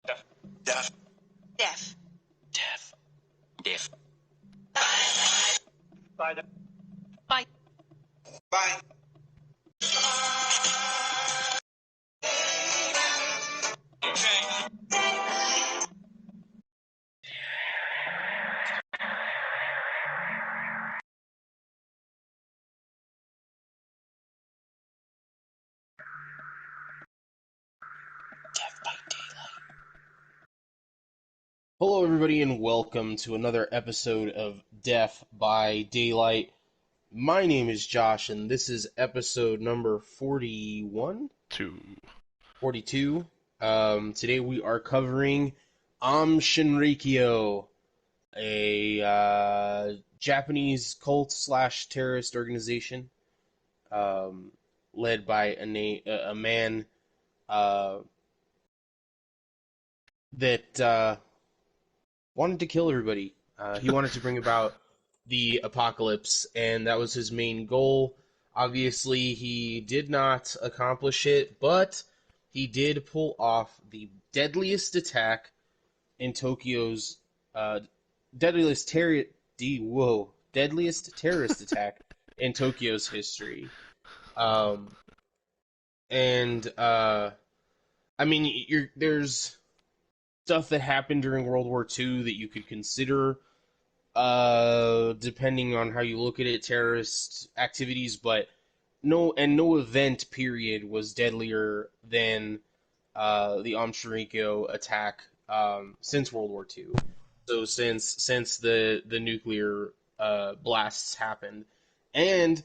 Deaf. Deaf. Deaf. Deaf. Bye. Bye. Bye. Deaf by Daylight. Hello, everybody, and welcome to another episode of Deaf by Daylight. My name is Josh, and this is episode number 41? 42. Today we are covering Shinrikyo, a Japanese cult/terrorist organization led by a man that wanted to kill everybody. He wanted to bring about the apocalypse, and that was his main goal. Obviously, he did not accomplish it, but he did pull off the deadliest attack in Tokyo's deadliest terrorist attack in Tokyo's history. I mean, there's stuff that happened during World War II that you could consider, depending on how you look at it, terrorist activities, but no event period was deadlier than the Shinrikyo attack since World War II. So since the nuclear blasts happened, and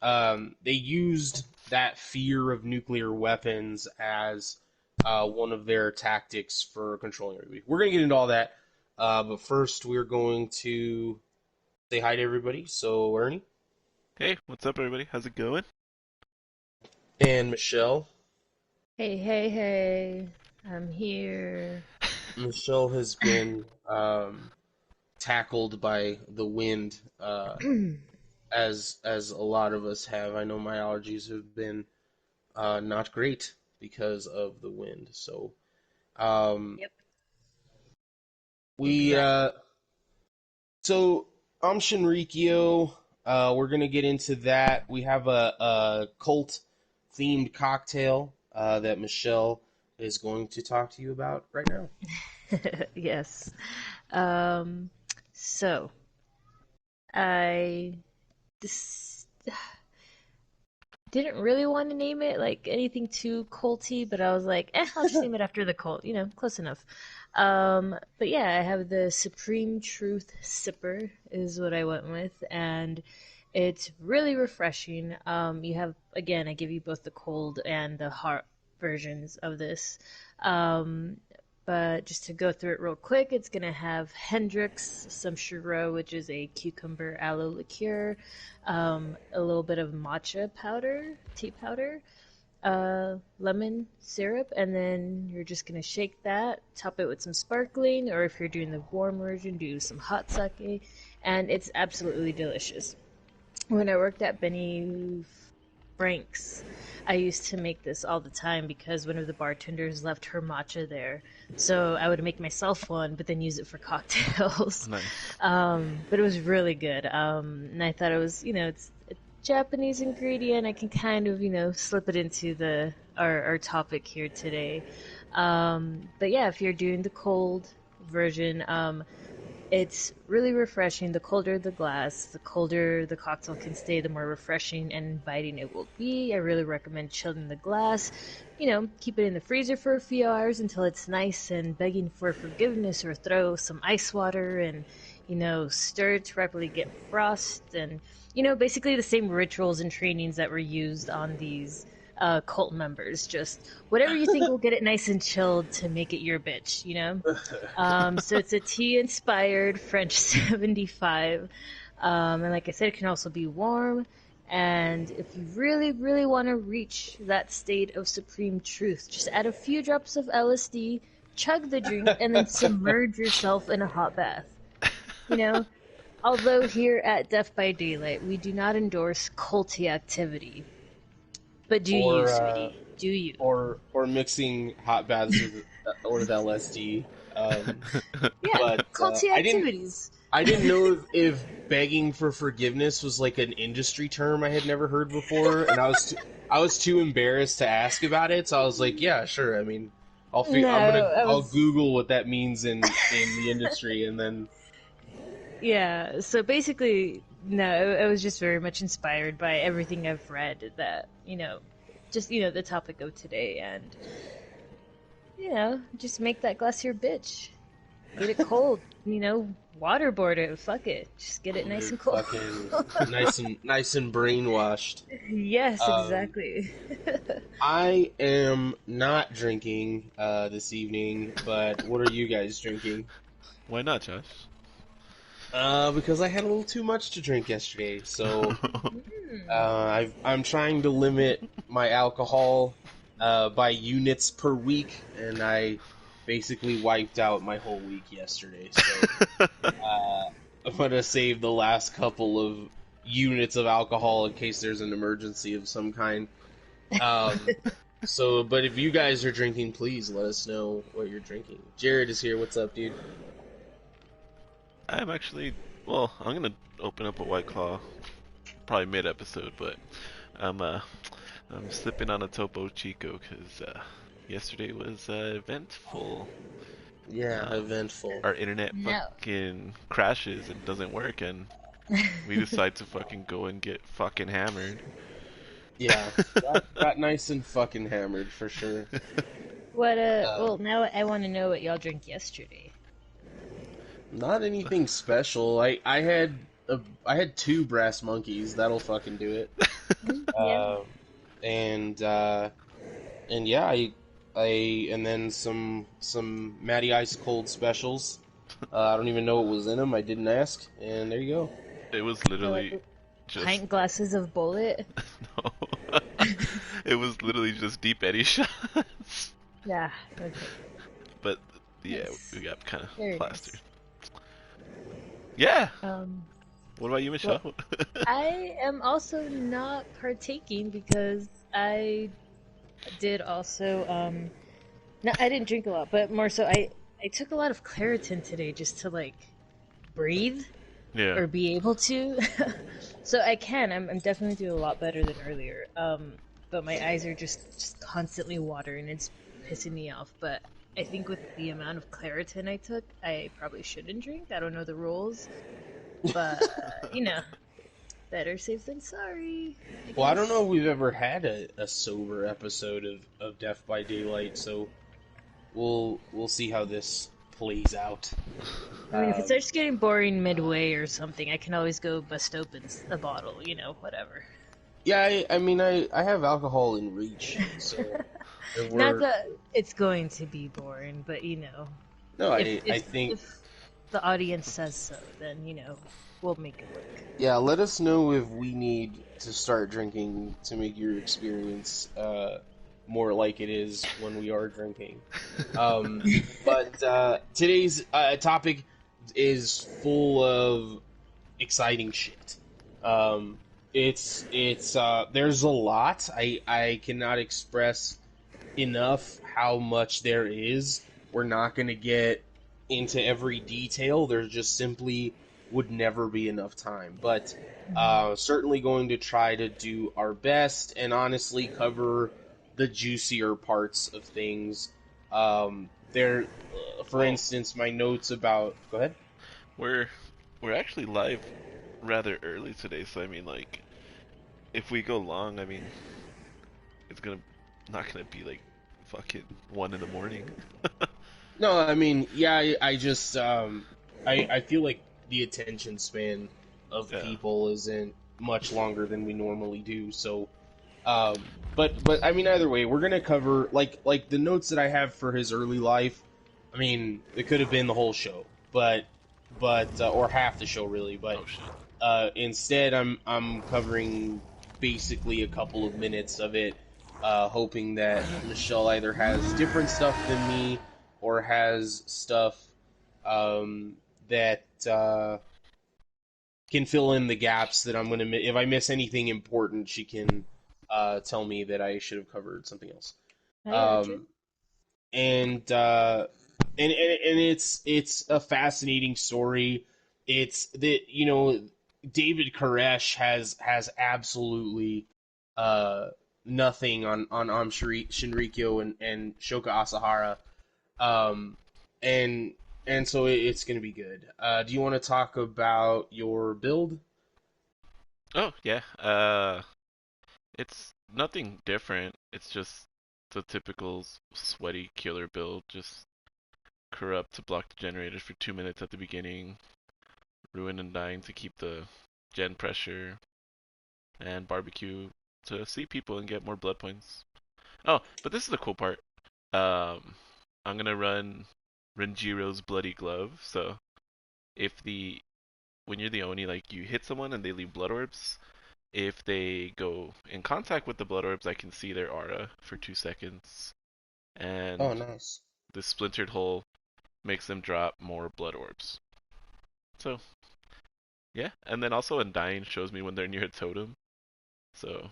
they used that fear of nuclear weapons as one of their tactics for controlling everybody. We're going to get into all that, but first we're going to say hi to everybody. So, Ernie. Hey, what's up, everybody? How's it going? And Michelle. Hey, I'm here. Michelle has been tackled by the wind, as a lot of us have. I know my allergies have been not great because of the wind. So, Yep. So Shinrikyo, we're gonna get into that. We have a cult-themed cocktail that Michelle is going to talk to you about right now. Yes. So I didn't really want to name it like anything too culty, but I was like, I'll just name it after the cult, close enough. But yeah, I have the Supreme Truth Sipper is what I went with, and it's really refreshing. You have, again, I give you both the cold and the hot versions of this. But just to go through it real quick, it's going to have Hendricks, some Chareau, which is a cucumber aloe liqueur, a little bit of matcha powder, tea powder, lemon syrup, and then you're just going to shake that, top it with some sparkling, or if you're doing the warm version, do some hot sake, and it's absolutely delicious. When I worked at Benny Frank's, I used to make this all the time because one of the bartenders left her matcha there. So I would make myself one, but then use it for cocktails. Nice. But it was really good. And I thought it was, it's a Japanese ingredient. I can kind of, slip it into our topic here today. But yeah, if you're doing the cold version, it's really refreshing. The colder the glass, the colder the cocktail can stay, the more refreshing and inviting it will be. I really recommend chilling the glass. Keep it in the freezer for a few hours until it's nice and begging for forgiveness, or throw some ice water and, stir it to rapidly get frost. And, basically the same rituals and trainings that were used on these cult members. Just whatever you think will get it nice and chilled to make it your bitch, So it's a tea-inspired French 75. And like I said, it can also be warm. And if you really, really want to reach that state of supreme truth, just add a few drops of LSD, chug the drink, and then submerge yourself in a hot bath. Although here at Deaf by Daylight, we do not endorse culty activity. But do you, sweetie? Do you? Or mixing hot baths with with LSD. Um, Yeah, but culty I didn't. activities. I didn't know if begging for forgiveness was like an industry term I had never heard before, and I was too embarrassed to ask about it. So I was like, yeah, sure. I mean, No, I'll Google what that means in the industry, and then yeah. So basically, no, I was just very much inspired by everything I've read that just the topic of today, and just make that glass your bitch. Get it cold, waterboard it. Fuck it, just get it nice and cold. fucking nice and brainwashed. Yes, Um, exactly. I am not drinking this evening, but what are you guys drinking? Why not, Josh? Because I had a little too much to drink yesterday, so Hmm. I'm trying to limit my alcohol by units per week, and I basically wiped out my whole week yesterday. So I'm gonna save the last couple of units of alcohol in case there's an emergency of some kind. Um, but if you guys are drinking, please let us know what you're drinking. Jared is here. What's up, dude? I'm actually, well, I'm gonna open up a White Claw probably mid-episode, but I'm slipping on a Topo Chico because yesterday was eventful. Yeah, eventful. Our internet No. fucking crashes and doesn't work, and we decide to fucking go and get fucking hammered. Yeah, got nice and fucking hammered for sure. What? Well, now I want to know what y'all drank yesterday. Not anything special. I had two brass monkeys. That'll fucking do it. Yeah. And yeah, and then some Matty Ice Cold specials. I don't even know what was in them. I didn't ask, and there you go. It was literally Like just pint glasses of bullet. no. It was literally just deep Eddie shots. Yeah. Okay. But yeah, Nice. we got kind Very of plastered. Yeah. What about you, Michelle? I am also not partaking because I did also no, I didn't drink a lot, but more so I took a lot of Claritin today just to like breathe Yeah. or be able to. So I'm definitely doing a lot better than earlier. But my eyes are just constantly watering. It's pissing me off. But I think with the amount of Claritin I took, I probably shouldn't drink. I don't know the rules, but better safe than sorry. Well, I don't know if we've ever had a sober episode of Death by Daylight, so we'll see how this plays out. I mean, if it starts getting boring midway or something, I can always go bust open a bottle, whatever. Yeah, I mean, I have alcohol in reach, so if Not we're, that it's going to be boring, but no, if, I if, think if the audience says so, then we'll make it work. yeah. Let us know if we need to start drinking to make your experience more like it is when we are drinking. But today's topic is full of exciting shit. It's there's a lot. I cannot express enough how much there is. We're not going to get into every detail. There just simply would never be enough time. But certainly going to try to do our best and honestly cover the juicier parts of things. For instance, my notes about. Go ahead. We're actually live rather early today, so I mean, like, if we go long, I mean, it's not gonna be like fucking 1 in the morning. No, I mean, yeah, I just I feel like the attention span of people isn't much longer than we normally do. So, but I mean, either way, we're gonna cover like the notes that I have for his early life. I mean, it could have been the whole show, but or half the show really. But instead, I'm covering basically a couple of minutes of it, hoping that Michelle either has different stuff than me or has stuff that can fill in the gaps that I'm gonna. If I miss anything important, she can tell me that I should have covered something else. I got you. And it's a fascinating story. It's that David Koresh has absolutely uh nothing on Shinrikyo and Shoka Asahara, um and so it's gonna be good. Do you want to talk about your build? Oh yeah. It's nothing different. It's just the typical sweaty killer build. Just corrupt to block the generators for 2 minutes at the beginning, ruin and dying to keep the gen pressure, and barbecue to see people and get more blood points. Oh, but this is the cool part. Um, I'm gonna run Renjiro's Bloody Glove. So if the when you're the Oni, like you hit someone and they leave blood orbs, if they go in contact with the blood orbs, I can see their aura for 2 seconds, Oh, and nice. the splintered hole makes them drop more blood orbs. So yeah, and then also Undying shows me when they're near a totem. So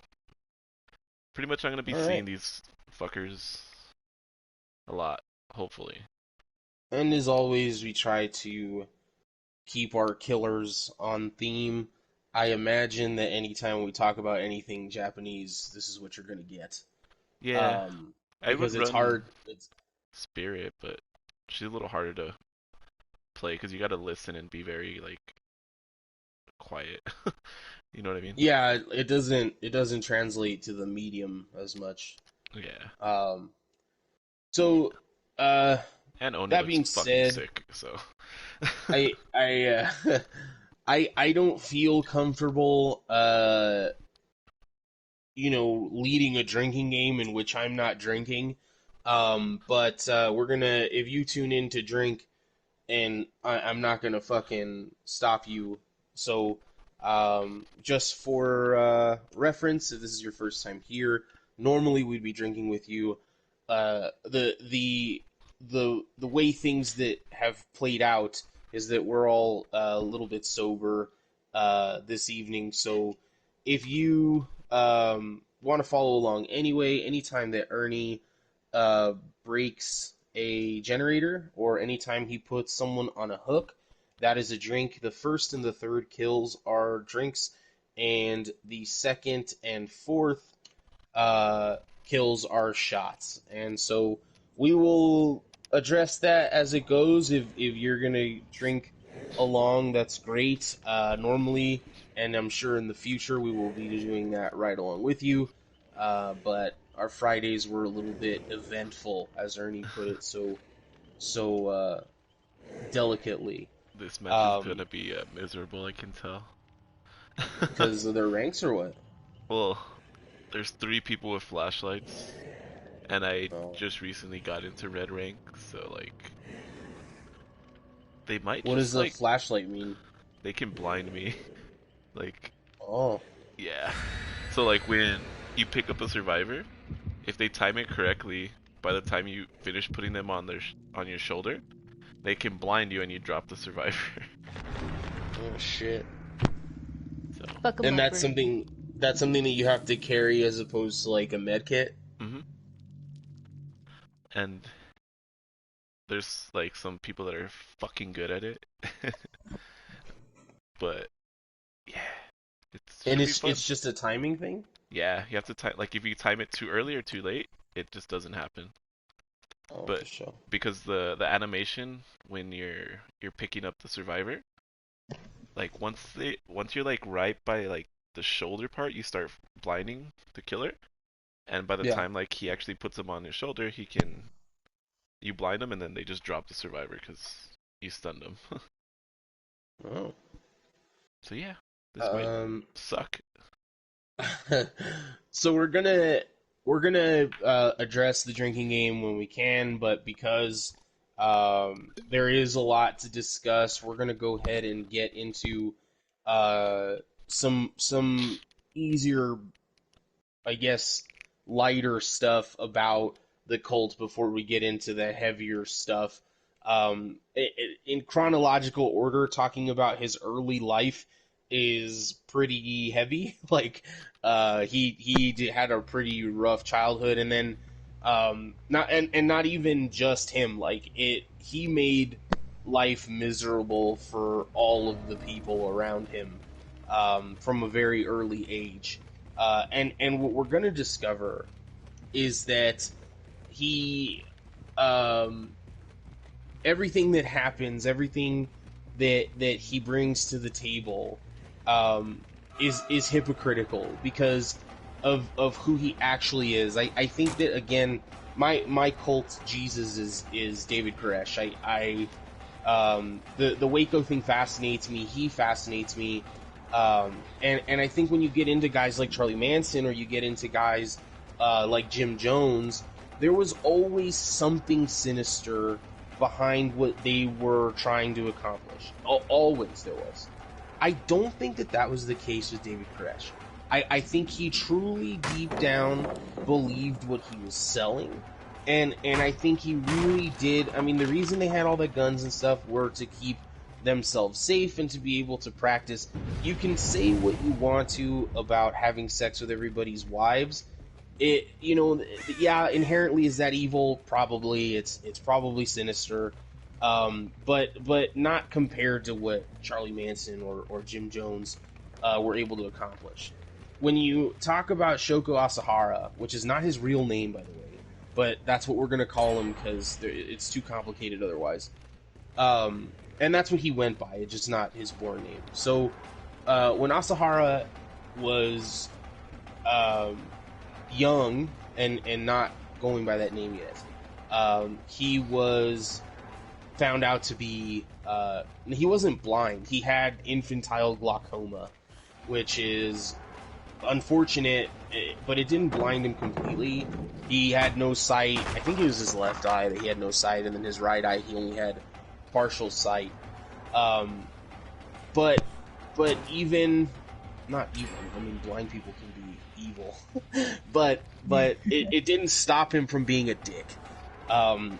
pretty much I'm gonna be All seeing right. these fuckers a lot, hopefully. And as always, we try to keep our killers on theme. I imagine that anytime we talk about anything Japanese, this is what you're gonna get. Yeah, I would Because it's run hard. It's Spirit, but she's a little harder to play because you gotta listen and be very like quiet. You know what I mean? yeah, it doesn't translate to the medium as much. Yeah. Um, so uh, And Oni that looks being fucking said, sick, so. I I don't feel comfortable leading a drinking game in which I'm not drinking. But we're gonna if you tune in to drink, and I'm not gonna fucking stop you. So, just for reference, if this is your first time here, normally we'd be drinking with you. The way things that have played out is that we're all a little bit sober this evening. So, if you want to follow along anyway, anytime that Ernie uh, breaks a generator or anytime he puts someone on a hook, that is a drink. The first and the third kills are drinks, and the second and fourth uh, kills are shots. And so we will address that as it goes. If you're gonna drink along, that's great. Normally, and I'm sure in the future, we will be doing that right along with you. But our Fridays were a little bit eventful, as Ernie put it, so delicately. This match is Um, gonna be miserable, I can tell. because of their ranks or what? Well, there's 3 people with flashlights, and I Oh. just recently got into red rank, so like they might What does just the like flashlight mean? they can blind me. Like Oh, yeah. So like when you pick up a survivor, if they time it correctly, by the time you finish putting them on on your shoulder, they can blind you and you drop the survivor. oh shit. So, Fuck 'em And that's over. something that you have to carry as opposed to like a med kit. mhm. And there's like some people that are fucking good at it. But yeah, it And should be it's fun. it's just a timing thing. Yeah, you have to time like if you time it too early or too late, it just doesn't happen. Oh, But for sure. because the animation when you're picking up the survivor, like once you're like right by like the shoulder part, you start blinding the killer, and by the Yeah. time like he actually puts them on his shoulder, he can you blind them and then they just drop the survivor because you stunned them. Oh. So yeah, this might Um. suck. So we're gonna address the drinking game when we can, but because there is a lot to discuss, we're gonna go ahead and get into uh, some easier, I guess, lighter stuff about the cult before we get into the heavier stuff. In chronological order, talking about his early life is pretty heavy. Like, he had a pretty rough childhood, and then Not even just him. Like he made life miserable for all of the people around him from a very early age. And what we're gonna discover is that he everything that happens, everything that he brings to the table is hypocritical because of who he actually is. I think that, again, my cult Jesus is David Koresh. The Waco thing fascinates me. He fascinates me. And I think when you get into guys like Charlie Manson or you get into guys like Jim Jones, there was always something sinister behind what they were trying to accomplish. Always there was. I don't think that was the case with David Koresh. I think he truly, deep down, believed what he was selling. And I think he really did. I mean, the reason they had all the guns and stuff were to keep themselves safe and to be able to practice. You can say what you want to about having sex with everybody's wives. Inherently, is that evil? Probably. It's probably sinister. But not compared to what Charlie Manson or Jim Jones were able to accomplish. When you talk about Shoko Asahara, which is not his real name, by the way, but that's what we're going to call him because it's too complicated otherwise. And that's what he went by. It's just not his born name. So when Asahara was young and not going by that name yet, he was found out to be... he wasn't blind. He had infantile glaucoma, which is unfortunate, but it didn't blind him completely. He had no sight. I think it was his left eye that he had no sight, and then his right eye he only had partial sight. But even not even. I mean, blind people can be evil, but it didn't stop him from being a dick. And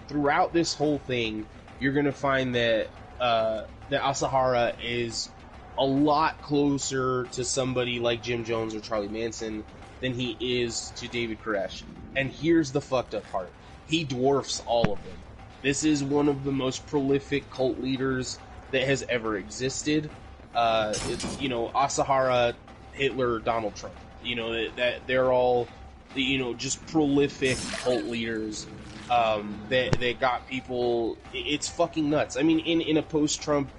throughout this whole thing, you're gonna find that that Asahara is a lot closer to somebody like Jim Jones or Charlie Manson than he is to David Koresh. And here's the fucked up part. He dwarfs all of them. This is one of the most prolific cult leaders that has ever existed. Asahara, Hitler, Donald Trump. That they're all, just prolific cult leaders that got people... It's fucking nuts. I mean, in a post-Trump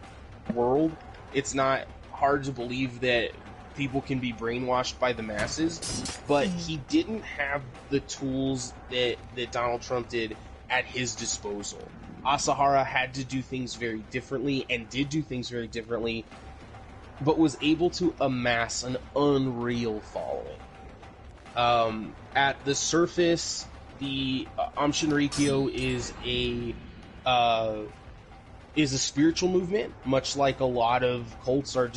world, it's not hard to believe that people can be brainwashed by the masses, but he didn't have the tools that Donald Trump did at his disposal. Asahara had to do things very differently and did do things very differently, but was able to amass an unreal following. At the surface, the Shinrikyo is a spiritual movement, much like a lot of cults are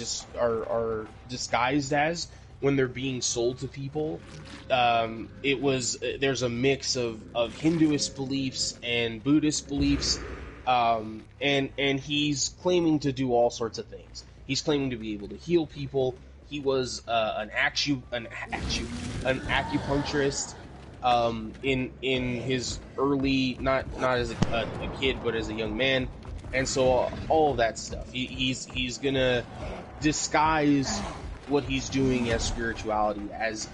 disguised as when they're being sold to people. There's a mix of Hinduist beliefs and Buddhist beliefs, and he's claiming to do all sorts of things. He's claiming to be able to heal people. He was an acupuncturist in his early, not as a kid, but as a young man. And so all of that stuff, he's gonna disguise what he's doing as spirituality, as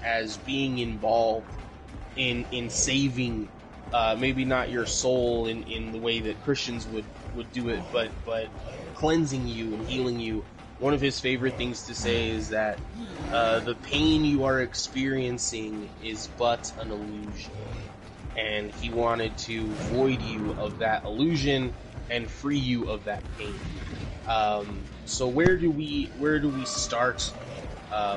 being involved in saving, maybe not your soul in the way that Christians would do it, but cleansing you and healing you. One of his favorite things to say is that the pain you are experiencing is but an illusion, and he wanted to void you of that illusion and free you of that pain. So where do we start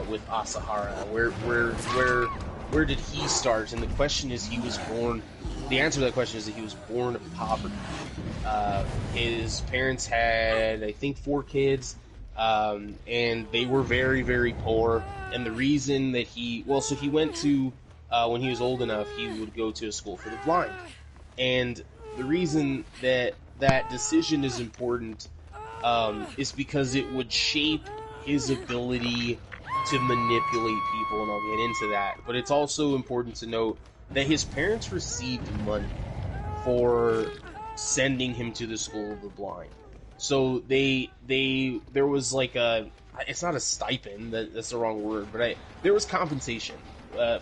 with Asahara? Where did he start? And the question is, he was born. The answer to that question is that he was born of poverty. His parents had, I think, 4 kids, and they were very, very poor. And the reason that he went to when he was old enough, he would go to a school for the blind. And the reason that decision is important is because it would shape his ability to manipulate people, and I'll get into that. But it's also important to note that his parents received money for sending him to the school of the blind. So there was like it's not a stipend, that's the wrong word, but there was compensation,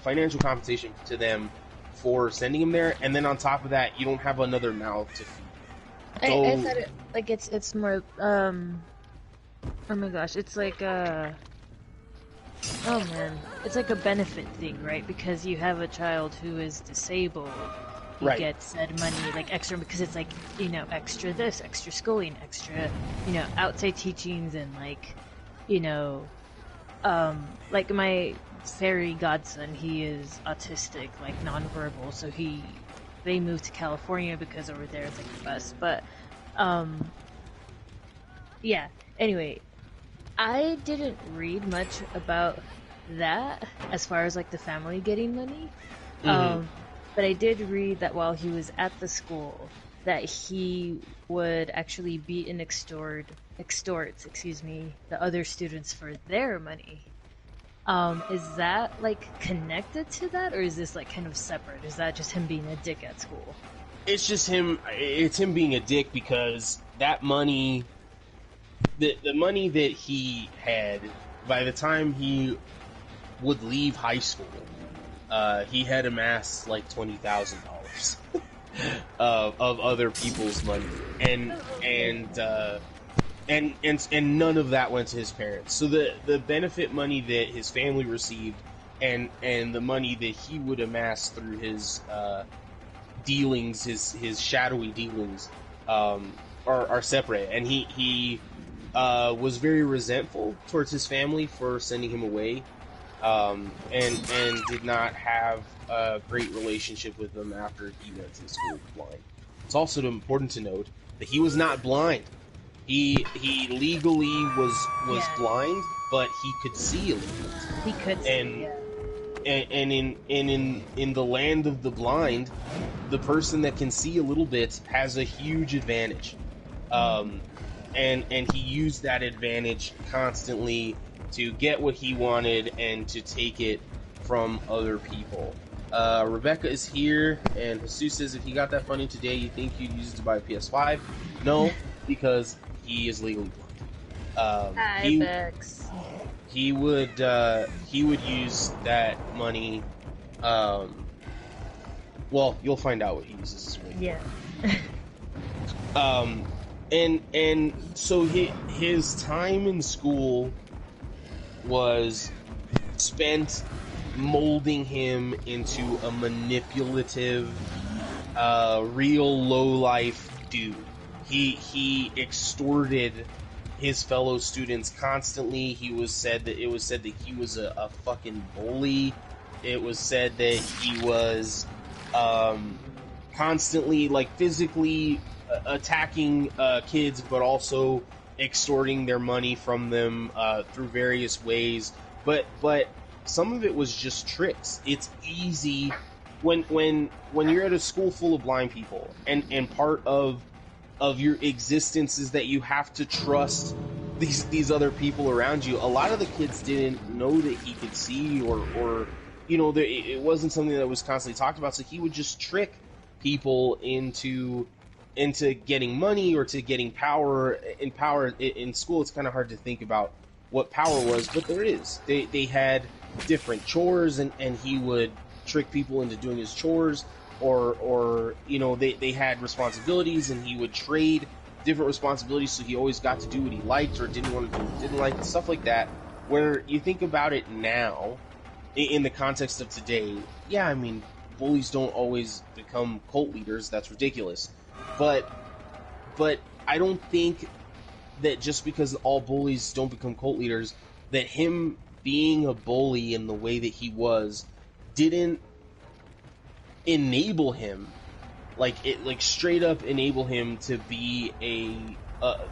financial compensation to them for sending him there, and then on top of that, you don't have another mouth to feed. So, I thought it like it's more oh my gosh, it's like oh man, it's like a benefit thing, right? Because you have a child who is disabled, he right. gets said money like extra because it's like, you know, extra this, extra schooling, extra, you know, outside teachings, and like, you know, like my fairy godson, he is autistic, like nonverbal, so they moved to California because over there it's like the best. But yeah, anyway, I didn't read much about that as far as like the family getting money. But I did read that while he was at the school, that he would actually beat and extorts, the other students for their money. Is that like connected to that, or is this like kind of separate? Is that just him being a dick at school? It's just him. It's him being a dick because that money, the money that he had by the time he would leave high school, he had amassed like $20,000 of other people's money, and none of that went to his parents. So the benefit money that his family received, and the money that he would amass through his dealings, his shadowy dealings, are separate. And he was very resentful towards his family for sending him away, and did not have a great relationship with them after he went to school blind. It's also important to note that he was not blind. He legally was blind, but he could see a little bit. He could see, and in the land of the blind, the person that can see a little bit has a huge advantage. And he used that advantage constantly to get what he wanted and to take it from other people. Rebecca is here, and Jesus says, if he got that funding today, you think you'd use it to buy a PS5? No, because he is legally blind. He would use that money. Well, you'll find out what he uses his money. Yeah. And so his time in school was spent molding him into a manipulative, real low-life dude. He extorted his fellow students constantly. It was said that he was a fucking bully. It was said that he was constantly, like, physically attacking kids, but also extorting their money from them through various ways. But some of it was just tricks. It's easy when you're at a school full of blind people, and part of your existence is that you have to trust these other people around you. A lot of the kids didn't know that he could see, or you know, it wasn't something that was constantly talked about. So he would just trick people into getting money or to getting power. In school, it's kind of hard to think about what power was, but there is. They had different chores, and he would trick people into doing his chores, or you know, they had responsibilities, and he would trade different responsibilities, so he always got to do what he liked or didn't want to do what he didn't like, stuff like that. Where you think about it now, in the context of today, yeah, I mean, bullies don't always become cult leaders. That's ridiculous. But I don't think that just because all bullies don't become cult leaders, that him being a bully in the way that he was didn't enable him, like straight up enable him to be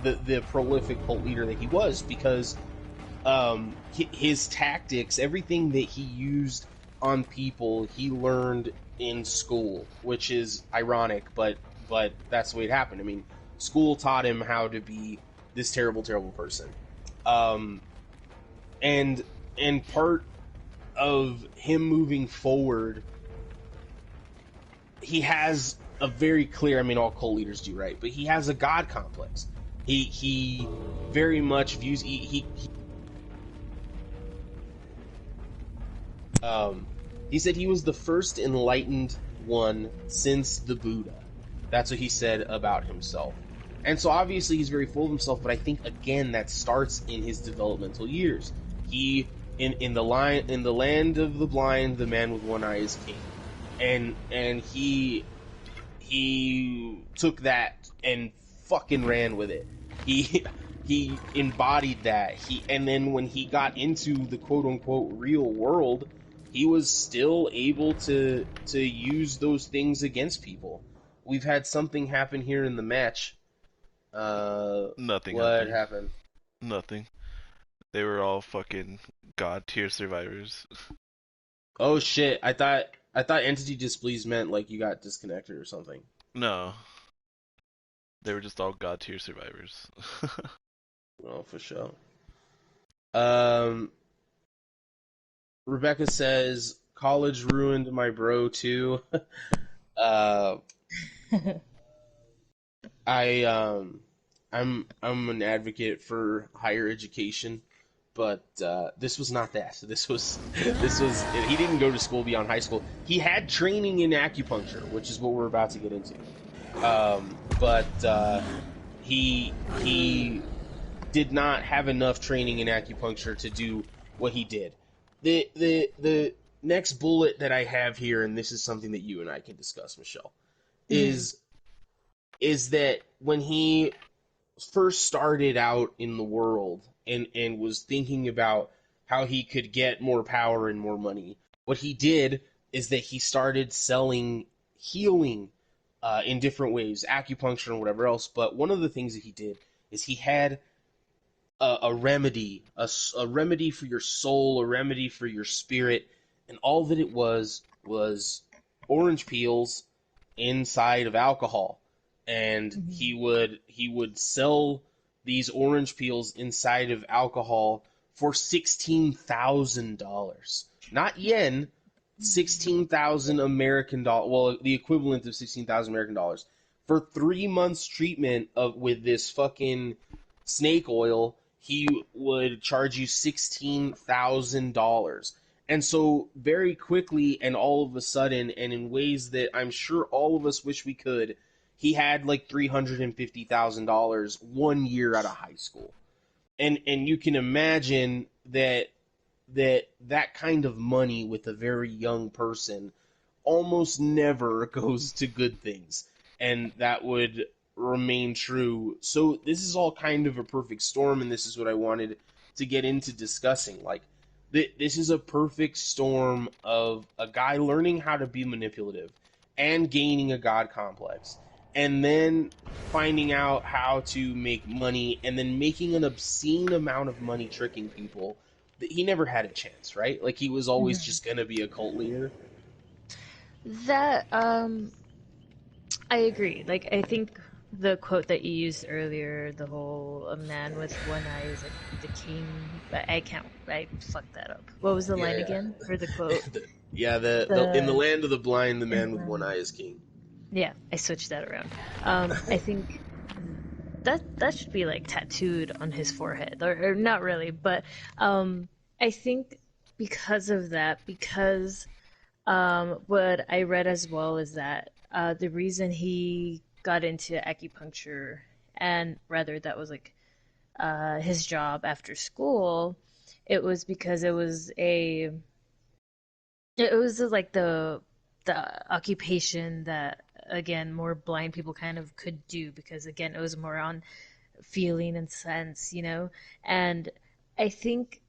the prolific cult leader that he was, because his tactics, everything that he used on people, he learned in school, which is ironic, but that's the way it happened. I mean, school taught him how to be this terrible, terrible person. And part of him moving forward he has a very clear, I mean, all cult leaders do, right? But he has a god complex. He very much views he said he was the first enlightened one since the Buddha. That's what he said about himself. And so obviously he's very full of himself, but I think again that starts in his developmental years. He in the land of the blind, the man with one eye is king. And he took that and fucking ran with it. He embodied that. And then when he got into the quote unquote real world, he was still able to use those things against people. We've had something happen here in the match. Nothing What happened? Nothing. They were all fucking god tier survivors. Oh shit! I thought entity displeased meant like you got disconnected or something. No. They were just all god tier survivors. Oh, for sure. Rebecca says college ruined my bro too. I'm an advocate for higher education, but this was not that. This was he didn't go to school beyond high school. He had training in acupuncture, which is what we're about to get into. But he did not have enough training in acupuncture to do what he did. The next bullet that I have here, and this is something that you and I can discuss, Michelle, is that when he first started out in the world and was thinking about how he could get more power and more money, what he did is that he started selling healing in different ways, acupuncture and whatever else. But one of the things that he did is he had a remedy, a remedy for your soul, a remedy for your spirit, and all that it was orange peels inside of alcohol. And he would sell these orange peels inside of alcohol for $16,000, not yen, 16,000 American dollars. Well, the equivalent of 16,000 American dollars for 3 months treatment with this fucking snake oil. He would charge you $16,000. And so very quickly and all of a sudden, and in ways that I'm sure all of us wish we could, he had like $350,000 1 year out of high school. And you can imagine that kind of money with a very young person almost never goes to good things. And that would remain true. So this is all kind of a perfect storm, and this is what I wanted to get into discussing. Like, this is a perfect storm of a guy learning how to be manipulative and gaining a god complex, and then finding out how to make money, and then making an obscene amount of money tricking people. He never had a chance, right? Like, he was always just gonna be a cult leader. That, I agree. Like, I think the quote that you used earlier, the whole "a man with one eye is like the king." I fucked that up. What was the line again for the quote? In the land of the blind, the man with one eye is king. Yeah, I switched that around. I think that should be like tattooed on his forehead, or not really, but I think because of that, because what I read as well is that the reason he got into acupuncture, and rather that was like his job after school, it was because it was like the occupation that, again, more blind people kind of could do, because again it was more on feeling and sense, and I think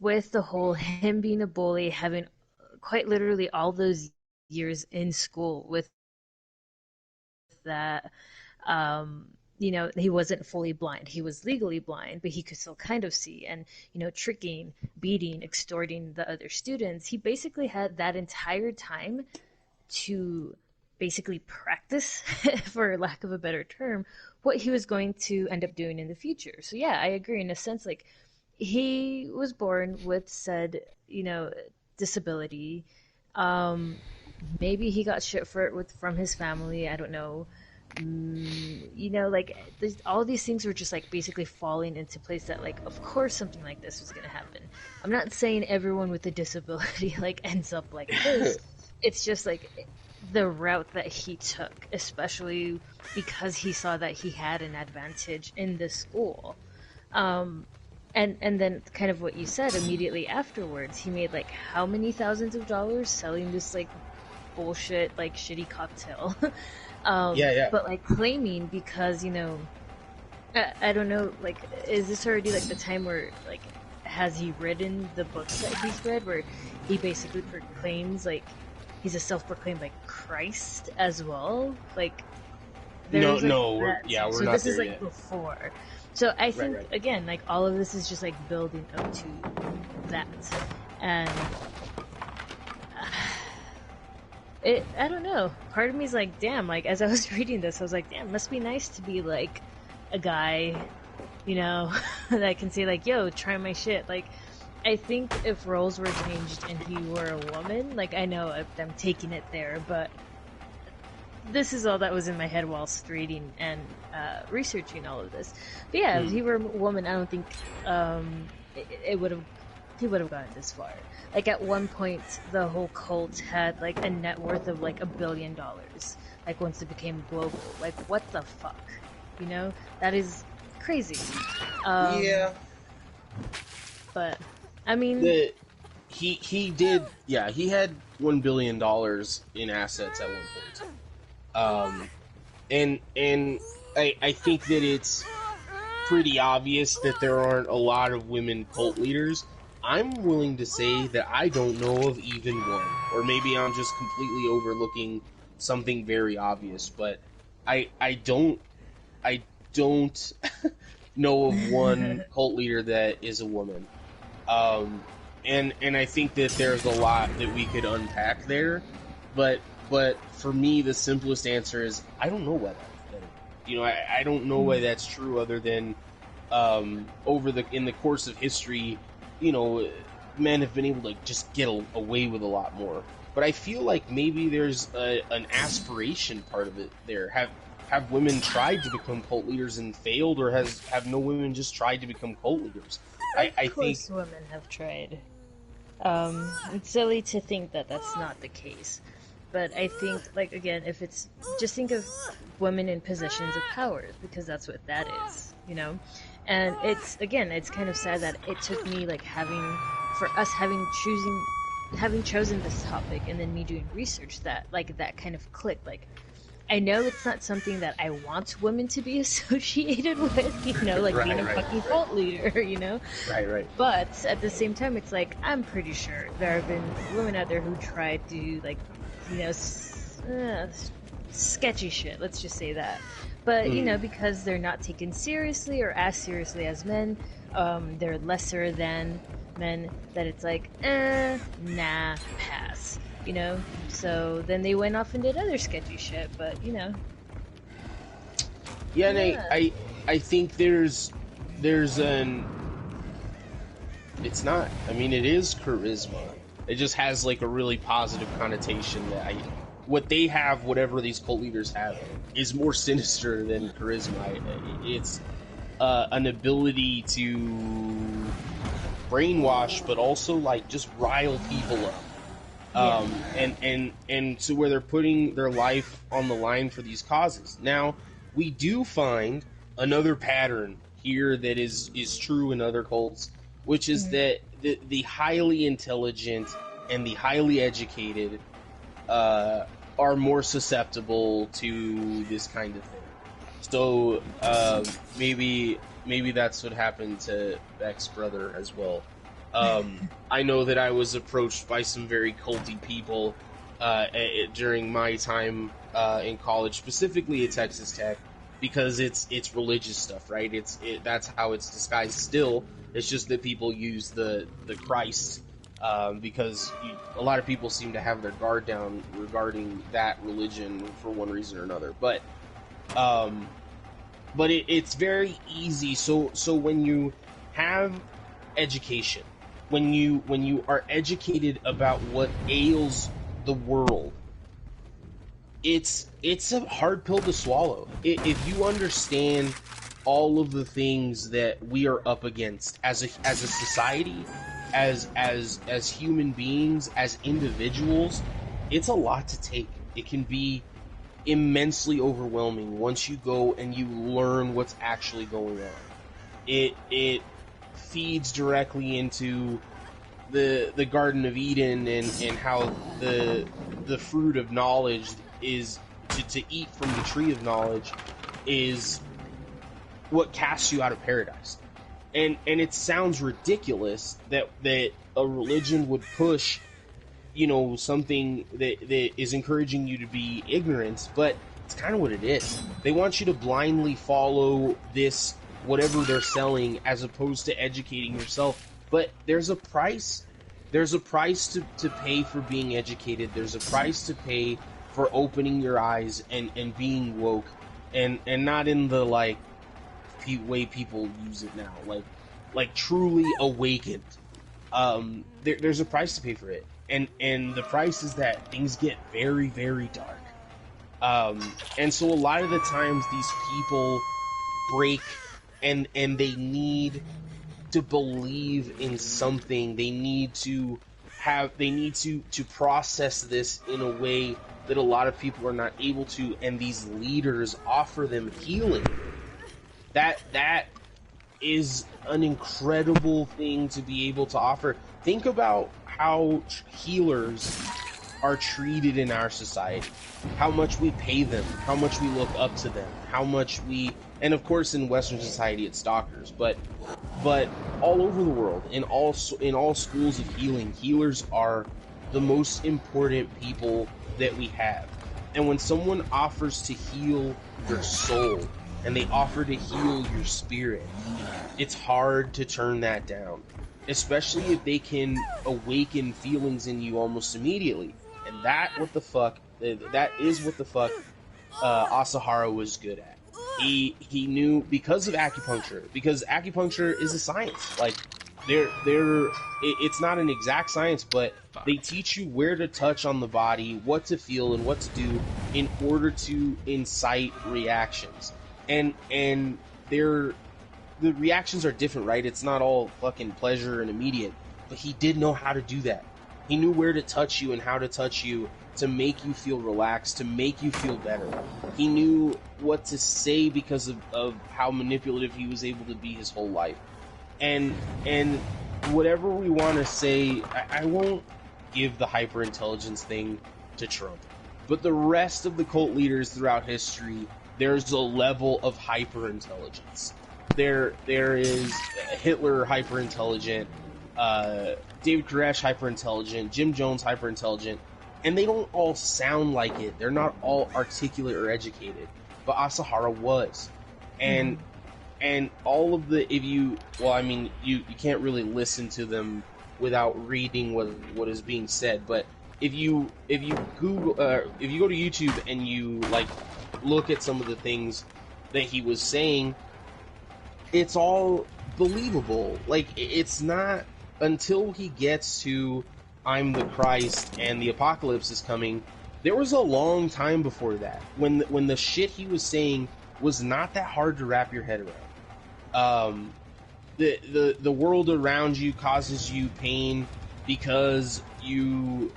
with the whole him being a bully, having quite literally all those years in school with that, he wasn't fully blind. He was legally blind, but he could still kind of see. And, tricking, beating, extorting the other students, he basically had that entire time to basically practice, for lack of a better term, what he was going to end up doing in the future. So yeah, I agree in a sense, like, he was born with said, disability, Maybe he got shit for it from his family. I don't know. Like all these things were just like basically falling into place that like, of course, something like this was gonna happen. I'm not saying everyone with a disability like ends up like this. It's just like the route that he took, especially because he saw that he had an advantage in this school. And then kind of what you said immediately afterwards, he made like how many thousands of dollars selling this like bullshit like shitty cocktail. Yeah. But like claiming because I don't know, like is this already like the time where like has he written the books that he's read where he basically proclaims like he's a self-proclaimed like Christ as well? Like No, there's, like, we're so not this there is like yet. before. So I think Right. again, like all of this is just like building up to that, and I don't know. Part of me is like, damn. Like as I was reading this, I was like, damn, must be nice to be like a guy, that can say like, yo, try my shit. Like I think if roles were changed and he were a woman, like I know I'm taking it there, but this is all that was in my head whilst reading and researching all of this. But yeah, if he were a woman, I don't think he would have gotten this far. Like at one point, the whole cult had like a net worth of like $1 billion. Like once it became global, like what the fuck, That is crazy. Yeah. But I mean, he did. Yeah, he had $1 billion in assets at one point. And I think that it's pretty obvious that there aren't a lot of women cult leaders. I'm willing to say that I don't know of even one, or maybe I'm just completely overlooking something very obvious. But I don't know of one cult leader that is a woman. And I think that there's a lot that we could unpack there, but for me, the simplest answer is I don't know why that. I don't know why that's true. Other than in the course of history, men have been able to just get away with a lot more. But I feel like maybe there's an aspiration part of it there. Have women tried to become cult leaders and failed, or have no women just tried to become cult leaders? I of course, think women have tried. It's silly to think that that's not the case. But I think, like, again, just think of women in positions of power, because that's what that is, And it's kind of sad that it took me, like, having chosen this topic and then me doing research that kind of clicked. Like, I know it's not something that I want women to be associated with, being a fucking cult leader, Right. But at the same time, it's like, I'm pretty sure there have been women out there who tried to, like, sketchy shit, let's just say that. But, because they're not taken seriously or as seriously as men, they're lesser than men, that it's like, nah, pass, So then they went off and did other sketchy shit, but, Yeah, and I think there's an... It's not. I mean, it is charisma. It just has, like, a really positive connotation that what they have, whatever these cult leaders have, is more sinister than charisma. It's an ability to brainwash, but also, like, just rile people up. And so where they're putting their life on the line for these causes. Now, we do find another pattern here that is true in other cults, which is that the highly intelligent and the highly educated are more susceptible to this kind of thing. So maybe that's what happened to Beck's brother as well. I know that I was approached by some very culty people during my time in college, specifically at Texas Tech, because it's religious stuff, right? That's how it's disguised still. It's just that people use the Christ because a lot of people seem to have their guard down regarding that religion for one reason or another. But it's very easy. So when you have education, when you are educated about what ails the world, it's a hard pill to swallow. If you understand all of the things that we are up against as a society, as human beings, as individuals, it's a lot to take. It can be immensely overwhelming once you go and you learn what's actually going on. It feeds directly into the Garden of Eden and how the fruit of knowledge is to eat from the tree of knowledge is what casts you out of paradise. And it sounds ridiculous that a religion would push, something that is encouraging you to be ignorant, but it's kind of what it is. They want you to blindly follow this, whatever they're selling, as opposed to educating yourself. But there's a price. There's a price to pay for being educated. There's a price to pay for opening your eyes and being woke. And not in the, way people use it now. Like truly awakened. There's a price to pay for it. And the price is that things get very, very dark. And so a lot of the times these people break and they need to believe in something. They need to process this in a way that a lot of people are not able to, and these leaders offer them healing. That is an incredible thing to be able to offer. Think about how healers are treated in our society, how much we pay them, how much we look up to them, how much and of course in Western society it's doctors, but all over the world, in all schools of healing, healers are the most important people that we have. And when someone offers to heal your soul, and they offer to heal your spirit, it's hard to turn that down, especially if they can awaken feelings in you almost immediately. And that is what the fuck Asahara was good at. He knew, because of acupuncture, because acupuncture is a science. Like, it's not an exact science, but they teach you where to touch on the body, what to feel, and what to do in order to incite reactions. And the reactions are different, right? It's not all fucking pleasure and immediate, but he did know how to do that. He knew where to touch you and how to touch you to make you feel relaxed, to make you feel better. He knew what to say because of how manipulative he was able to be his whole life. And whatever we want to say, I won't give the hyperintelligence thing to Trump. But the rest of the cult leaders throughout history, there's a level of hyperintelligence. There is Hitler hyperintelligent, David Koresh hyperintelligent, Jim Jones hyperintelligent, and they don't all sound like it. They're not all articulate or educated, but Asahara was. And all of you can't really listen to them without reading what is being said. But if you Google, if you go to YouTube and you look at some of the things that he was saying, it's all believable. It's not until he gets to I'm the Christ and the apocalypse is coming. There was a long time before that when the shit he was saying was not that hard to wrap your head around. The world around you causes you pain because you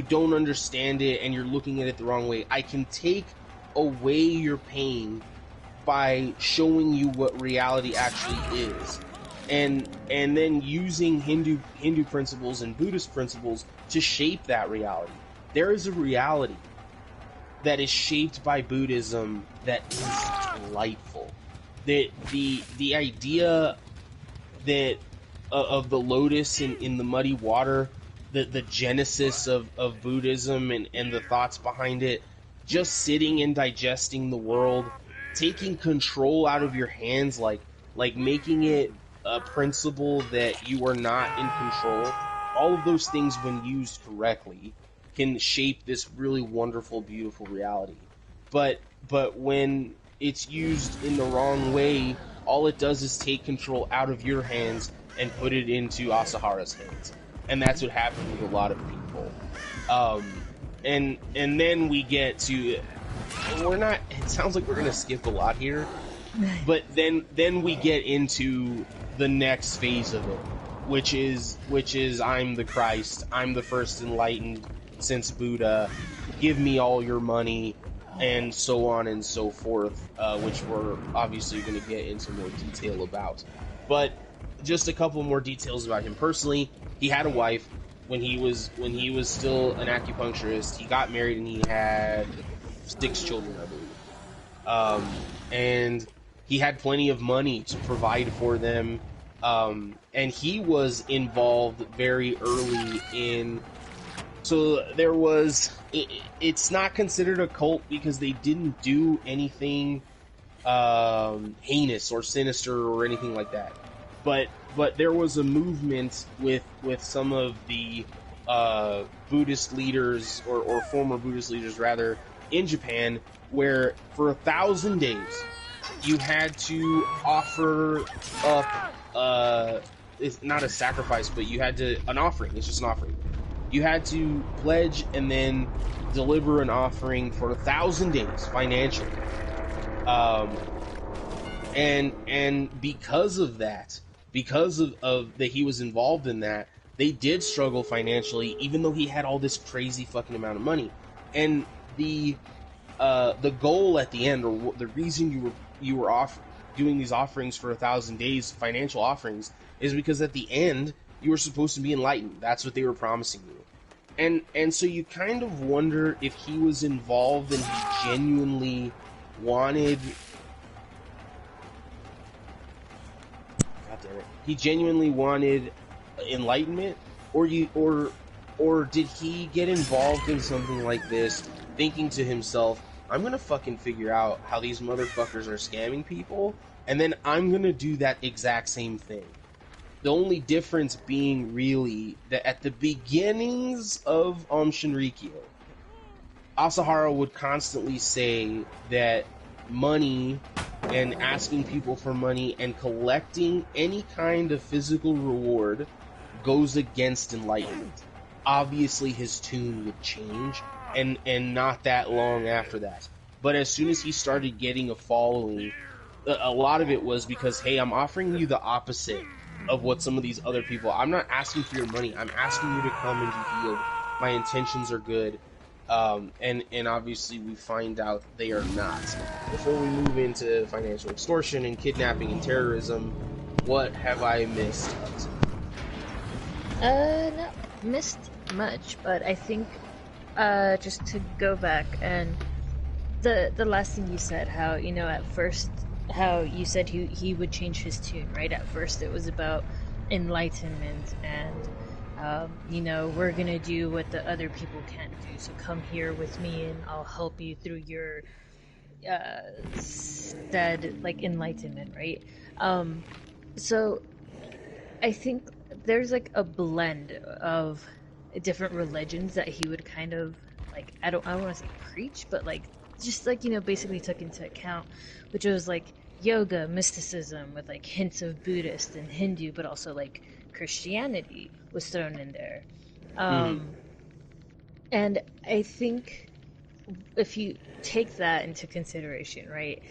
don't understand it and you're looking at it the wrong way. I can take away your pain by showing you what reality actually is, and then using Hindu principles and Buddhist principles to shape that reality. There is a reality that is shaped by Buddhism that is delightful. The idea that of the lotus in the muddy water, the genesis of Buddhism and the thoughts behind it, just sitting and digesting the world, taking control out of your hands, like making it a principle that you are not in control. All of those things, when used correctly, can shape this really wonderful, beautiful reality. But when it's used in the wrong way, all it does is take control out of your hands and put it into Asahara's hands. And that's what happened with a lot of people. and then we get to, we're not, it sounds like we're gonna skip a lot here, but then we get into the next phase of it, which is I'm the Christ, I'm the first enlightened since Buddha, give me all your money, and so on and so forth, which we're obviously going to get into more detail about. But just a couple more details about him personally. He had a wife when he was still an acupuncturist. He got married and he had 6 children, I believe. And he had plenty of money to provide for them. And he was involved very early in. So there was. It's not considered a cult because they didn't do anything heinous or sinister or anything like that. But there was a movement with some of the Buddhist leaders or former Buddhist leaders rather in Japan, where for 1,000 days you had to offer up it's not a sacrifice, but you had to an offering. It's just an offering. You had to pledge and then deliver an offering for 1,000 days financially. And because of that, because of that he was involved in that, they did struggle financially, even though he had all this crazy fucking amount of money. And the goal at the end, or the reason you were doing these offerings for 1,000 days, financial offerings, is because at the end you were supposed to be enlightened. That's what they were promising you. And so you kind of wonder if he was involved and he genuinely wanted. God damn it! He genuinely wanted enlightenment, or did he get involved in something like this, thinking to himself, "I'm gonna fucking figure out how these motherfuckers are scamming people, and then I'm gonna do that exact same thing." The only difference being really that at the beginnings of Shinrikyo, Asahara would constantly say that money and asking people for money and collecting any kind of physical reward goes against enlightenment. Obviously his tune would change, and not that long after that. But as soon as he started getting a following, a lot of it was because, hey, I'm offering you the opposite of what some of these other people. I'm not asking for your money. I'm asking you to come and be healed. My intentions are good, and obviously we find out they are not. Before we move into financial extortion and kidnapping and terrorism, what have I missed? Not missed much, but I think just to go back and the last thing you said, how at first. How you said he would change his tune, right? At first it was about enlightenment and, we're gonna do what the other people can't do, so come here with me and I'll help you through your enlightenment, right? So I think there's like a blend of different religions that he would kind of like, I don't want to say preach, but like just like basically took into account, which was like yoga, mysticism with like hints of Buddhist and Hindu, but also like Christianity was thrown in there. And I think if you take that into consideration, right,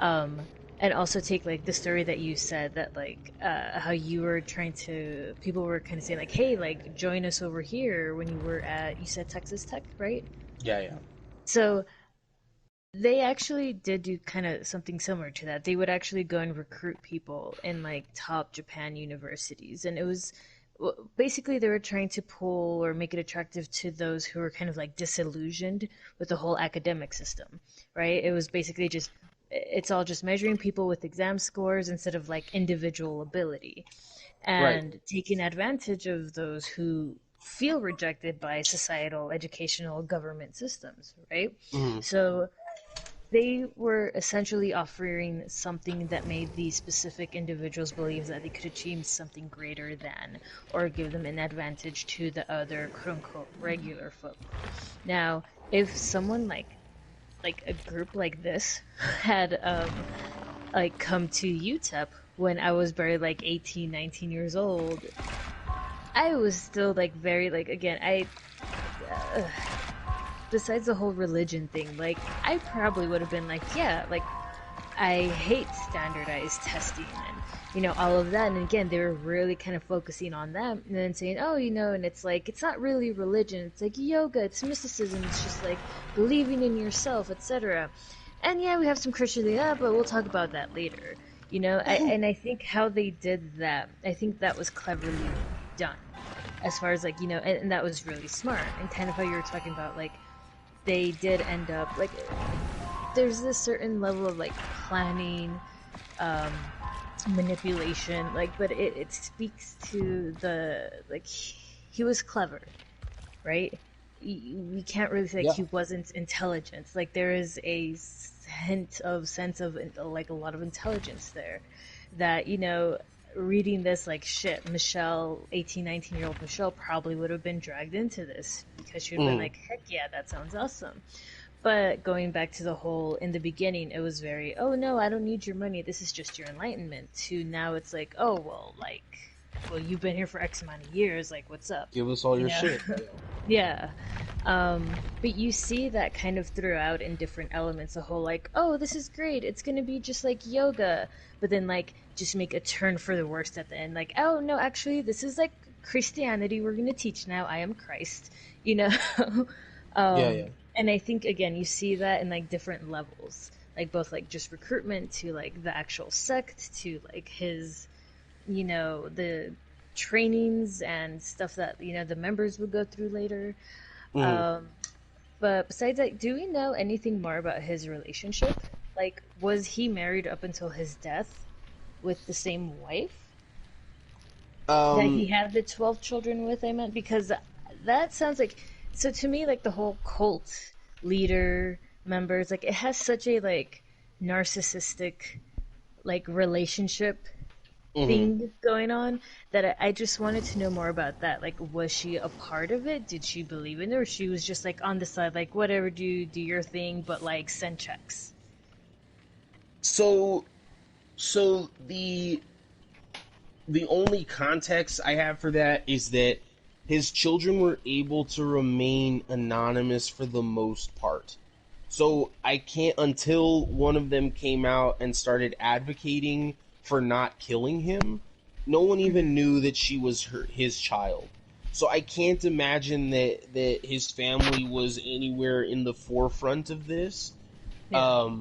and also take like the story that you said that like how you were people were kind of saying like, hey, like join us over here when you were at, you said Texas Tech, right? Yeah. So they actually did do kind of something similar to that. They would actually go and recruit people in like top Japan universities, and it was basically they were trying to pull or make it attractive to those who were kind of like disillusioned with the whole academic system, right? It was basically it's all just measuring people with exam scores instead of like individual ability, and Right. taking advantage of those who feel rejected by societal, educational, government systems, right? So they were essentially offering something that made these specific individuals believe that they could achieve something greater than, or give them an advantage to the other quote-unquote regular folk. Now, if someone like a group like this had like come to UTEP when I was barely like 18, 19 years old, I was still like very like, again, besides the whole religion thing, like, I probably would have been like, yeah, like, I hate standardized testing and, you know, all of that. And again, they were really kind of focusing on that and then saying, oh, you know, and it's like, it's not really religion. It's like yoga, it's mysticism, it's just like believing in yourself, etc. And yeah, we have some Christian, yeah, but we'll talk about that later. You know, and I think how they did that, I think that was cleverly done. As far as like, you know, and that was really smart. And kind of how you were talking about, like, they did end up, like, there's this certain level of like planning, manipulation, like, but it speaks to the, like, he was clever, right? We can't really say he wasn't intelligent. Like, there is a hint of sense of like a lot of intelligence there that, you know, reading this, like, shit, Michelle, 18, 19-year-old Michelle probably would have been dragged into this because she would have been like, heck yeah, that sounds awesome. But going back to the whole, in the beginning, it was very, oh no, I don't need your money, this is just your enlightenment, to now it's like, oh, well, like, well, you've been here for X amount of years, like, what's up? Give us all your shit. Yeah. But you see that kind of throughout in different elements, the whole, like, oh, this is great, it's gonna be just like yoga, but then, like, just make a turn for the worst at the end, like, oh, no, actually, this is, like, Christianity, we're gonna teach now, I am Christ, you know? Yeah. And I think, again, you see that in, like, different levels, like, both, like, just recruitment to, like, the actual sect to, like, his, you know, the trainings and stuff that, you know, the members would go through later. But besides that, do we know anything more about his relationship? Like, was he married up until his death with the same wife that he had the 12 children with, I meant? Because that sounds like, so to me, like, the whole cult leader members, like, it has such a, like, narcissistic, like, relationship thing going on that I just wanted to know more about that. Like, was she a part of it? Did she believe in it? Or she was just, like, on the side, like, whatever, do your thing, but, like, send checks? So the only context I have for that is that his children were able to remain anonymous for the most part. So I can't, until one of them came out and started advocating for not killing him, no one even knew that she was his child. So I can't imagine that his family was anywhere in the forefront of this. Yeah.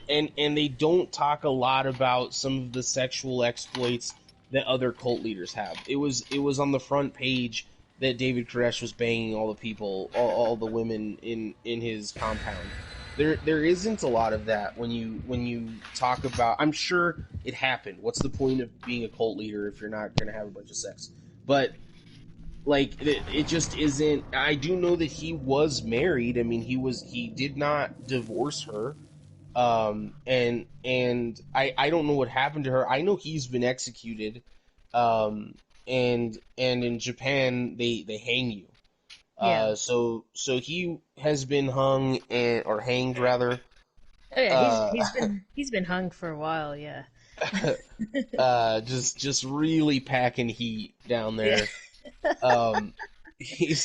And they don't talk a lot about some of the sexual exploits that other cult leaders have. It was on the front page that David Koresh was banging all the people, all the women in his compound. There isn't a lot of that when you talk about. I'm sure it happened. What's the point of being a cult leader if you're not going to have a bunch of sex? But like it just isn't. I do know that he was married. I mean, he did not divorce her. And I don't know what happened to her. I know he's been executed. And in Japan they hang you. Yeah. So he has been hung or hanged rather. Oh yeah, he's been hung for a while, yeah. Just really packing heat down there. Yeah. He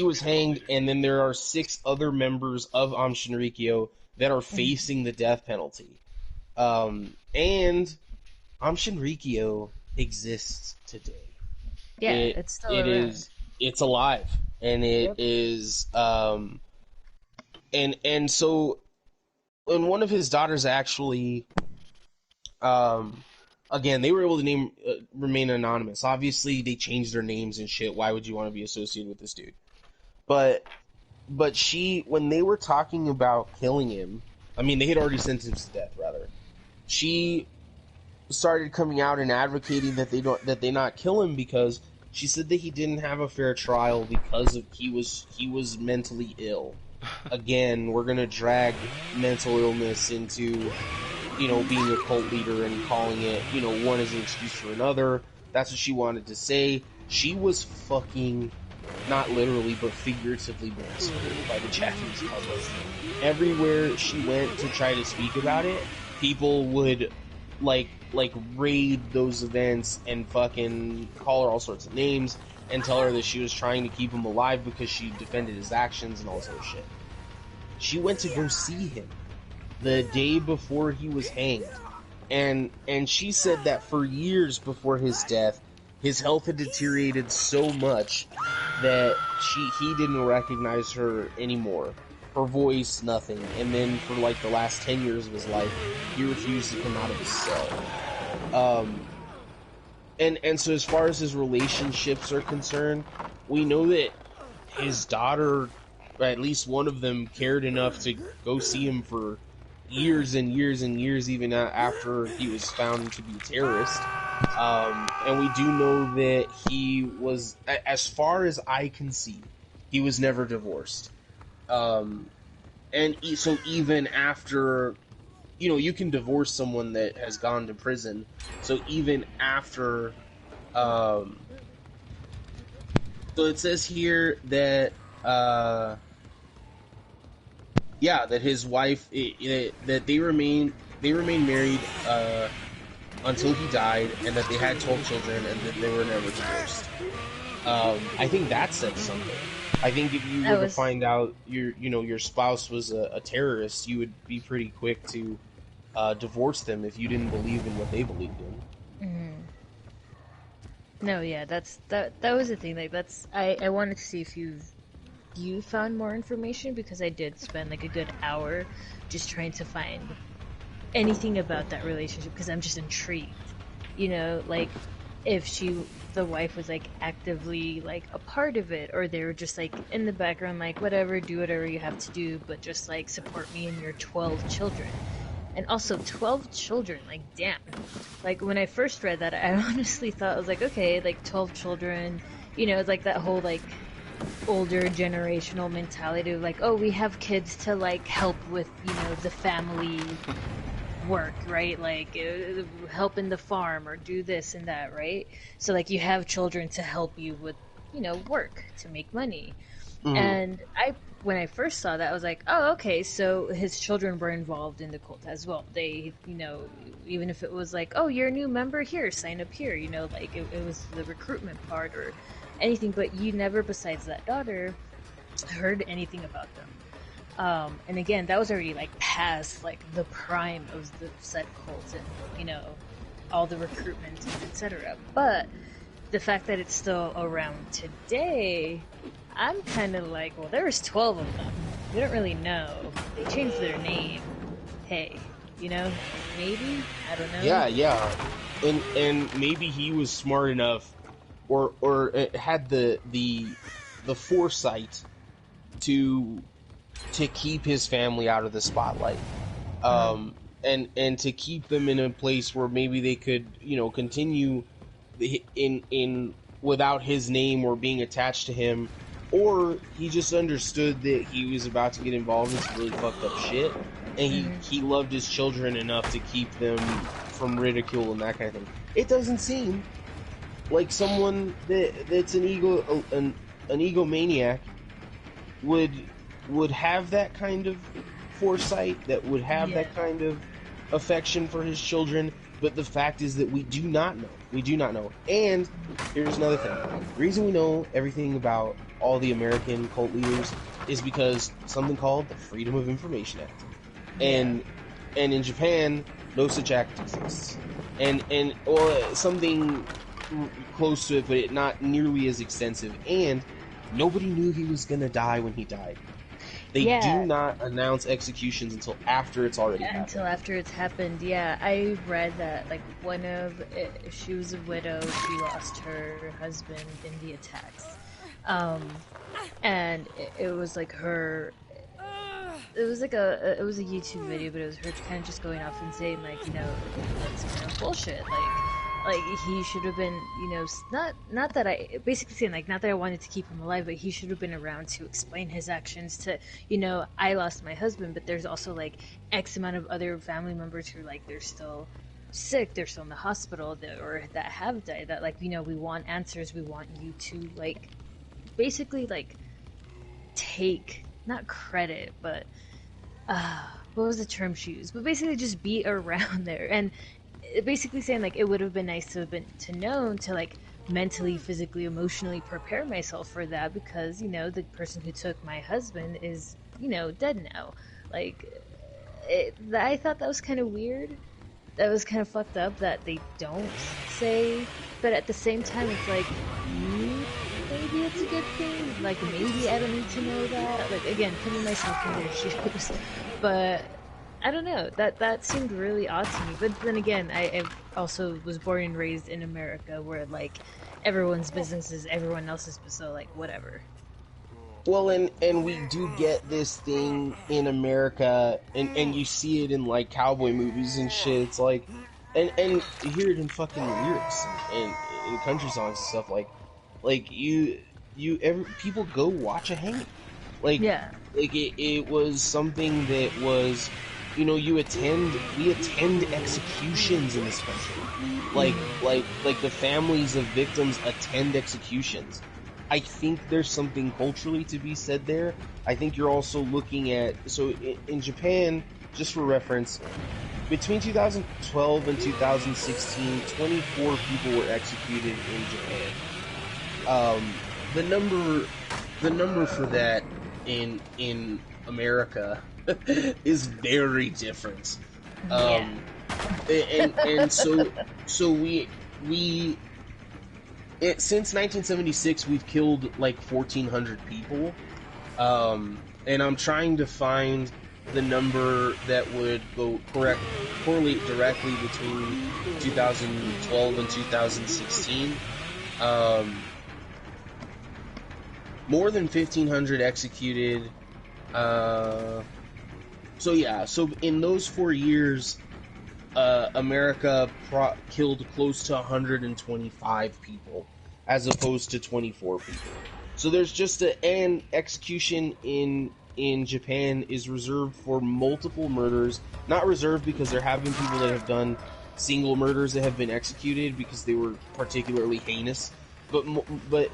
was hanged, and then there are 6 other members of Shinrikyo that are facing the death penalty. And Shinrikyo exists today. Yeah, it's still around. It's alive, and it is, and so, and one of his daughters actually, again, they were able to remain anonymous. Obviously, they changed their names and shit. Why would you want to be associated with this dude? But she, when they were talking about killing him, I mean, they had already sentenced him to death, rather. She started coming out and advocating that they not kill him because she said that he didn't have a fair trial because of he was mentally ill. Again, we're gonna drag mental illness into, you know, being a cult leader and calling it, you know, one as an excuse for another. That's what she wanted to say. She was fucking, not literally, but figuratively massacred by the Japanese public. Everywhere she went to try to speak about it, people would, like raid those events and fucking call her all sorts of names and tell her that she was trying to keep him alive because she defended his actions and all this other shit. She went to go see him the day before he was hanged, and she said that for years before his death, his health had deteriorated so much that he didn't recognize her anymore. Her voice, nothing. And then for like the last 10 years of his life, he refused to come out of his cell. And so as far as his relationships are concerned, we know that his daughter, or at least one of them, cared enough to go see him for years and years and years, even after he was found to be a terrorist. And we do know that he was, as far as I can see, he was never divorced. So even after, you can divorce someone that has gone to prison. So even after, so it says here that, that his wife, that they remained married, until he died, and that they had 12 children, and that they were never divorced. I think that said something. I think if you were to find out your spouse was a terrorist, you would be pretty quick to divorce them if you didn't believe in what they believed in. Mm-hmm. No, yeah, that was the thing. Like, I wanted to see if you found more information, because I did spend like a good hour just trying to find anything about that relationship, because I'm just intrigued. Like if the wife was like actively like a part of it, or they were just like in the background, like whatever, do whatever you have to do, but just like support me and your 12 children. And also 12 children, like damn. Like when I first read that, I honestly thought, I was like, okay, like 12 children, it's like that whole like older generational mentality of like, oh, we have kids to like help with the family work, right? Like help in the farm or do this and that, right? So like you have children to help you with work to make money. And when I first saw that, I was like, oh, okay, so his children were involved in the cult as well. They, even if it was like, oh, you're a new member, here, sign up here, like it was the recruitment part or anything, but you never, besides that daughter, heard anything about them. And again, that was already like past like the prime of the said cult and all the recruitment, etc. But the fact that it's still around today, I'm kind of like, well, there was 12 of them. We don't really know. They changed their name. Hey, maybe, I don't know. Yeah, and maybe he was smart enough, or had the foresight to keep his family out of the spotlight, and to keep them in a place where maybe they could, continue in without his name or being attached to him, or he just understood that he was about to get involved in some really fucked up shit, and he loved his children enough to keep them from ridicule and that kind of thing. It doesn't seem like someone that's an egomaniac would have that kind of foresight, that would have that kind of affection for his children. But the fact is that we do not know. We do not know. And here's another thing. The reason we know everything about all the American cult leaders is because something called the Freedom of Information Act. And in Japan, no such act exists. Or something close to it, but not nearly as extensive. And nobody knew he was gonna die when he died. They do not announce executions until after it's already happened. Until after it's happened, yeah. I read that, like, she was a widow, she lost her husband in the attacks. And it was like her... It was like it was a YouTube video, but it was her kind of just going off and saying, like, that's kind of bullshit, like he should have been, not that I, basically saying, like, not that I wanted to keep him alive, but he should have been around to explain his actions to, I lost my husband, but there's also, like, X amount of other family members who, like, they're still sick, they're still in the hospital, or that have died, that, like, we want answers, we want you to, like, basically, like, take, not credit, but, what was the term she used? But basically just be around there, and basically saying, like, it would have been nice to have been to know, to, like, mentally, physically, emotionally prepare myself for that because, the person who took my husband is, dead now. Like, I thought that was kind of weird. That was kind of fucked up that they don't say, but at the same time, it's like, maybe it's a good thing. Like, maybe I don't need to know that. Like, again, putting myself in their shoes. But I don't know. That seemed really odd to me. But then again, I also was born and raised in America, where like everyone's business is everyone else's, so like whatever. Well, and we do get this thing in America, and you see it in, like, cowboy movies and shit. It's like, and you hear it in fucking lyrics and in country songs and stuff. Like people go watch a hanging. Like, Yeah. like it was something that was, we attend executions in this country. Like the families of victims attend executions. I think there's something culturally to be said there. I think you're also looking at, so in Japan, just for reference, between 2012 and 2016, 24 people were executed in Japan. The number for that in America is very different. And so we since 1976, we've killed like 1,400 people, and I'm trying to find the number that would correlate directly between 2012 and 2016. More than 1,500 executed. So in those 4 years, America killed close to 125 people, as opposed to 24 people. So there's just and execution in Japan is reserved for multiple murders. Not reserved because there have been people that have done single murders that have been executed because they were particularly heinous. But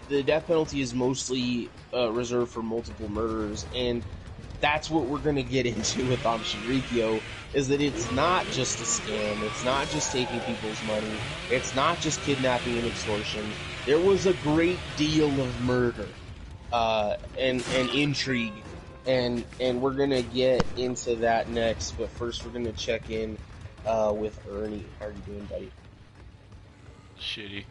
the death penalty is mostly reserved for multiple murders, and that's what we're going to get into with Shinrikyo, is that it's not just a scam, it's not just taking people's money, it's not just kidnapping and extortion. There was a great deal of murder and intrigue, and we're going to get into that next, but first we're going to check in with Ernie. How are you doing, buddy? Shitty.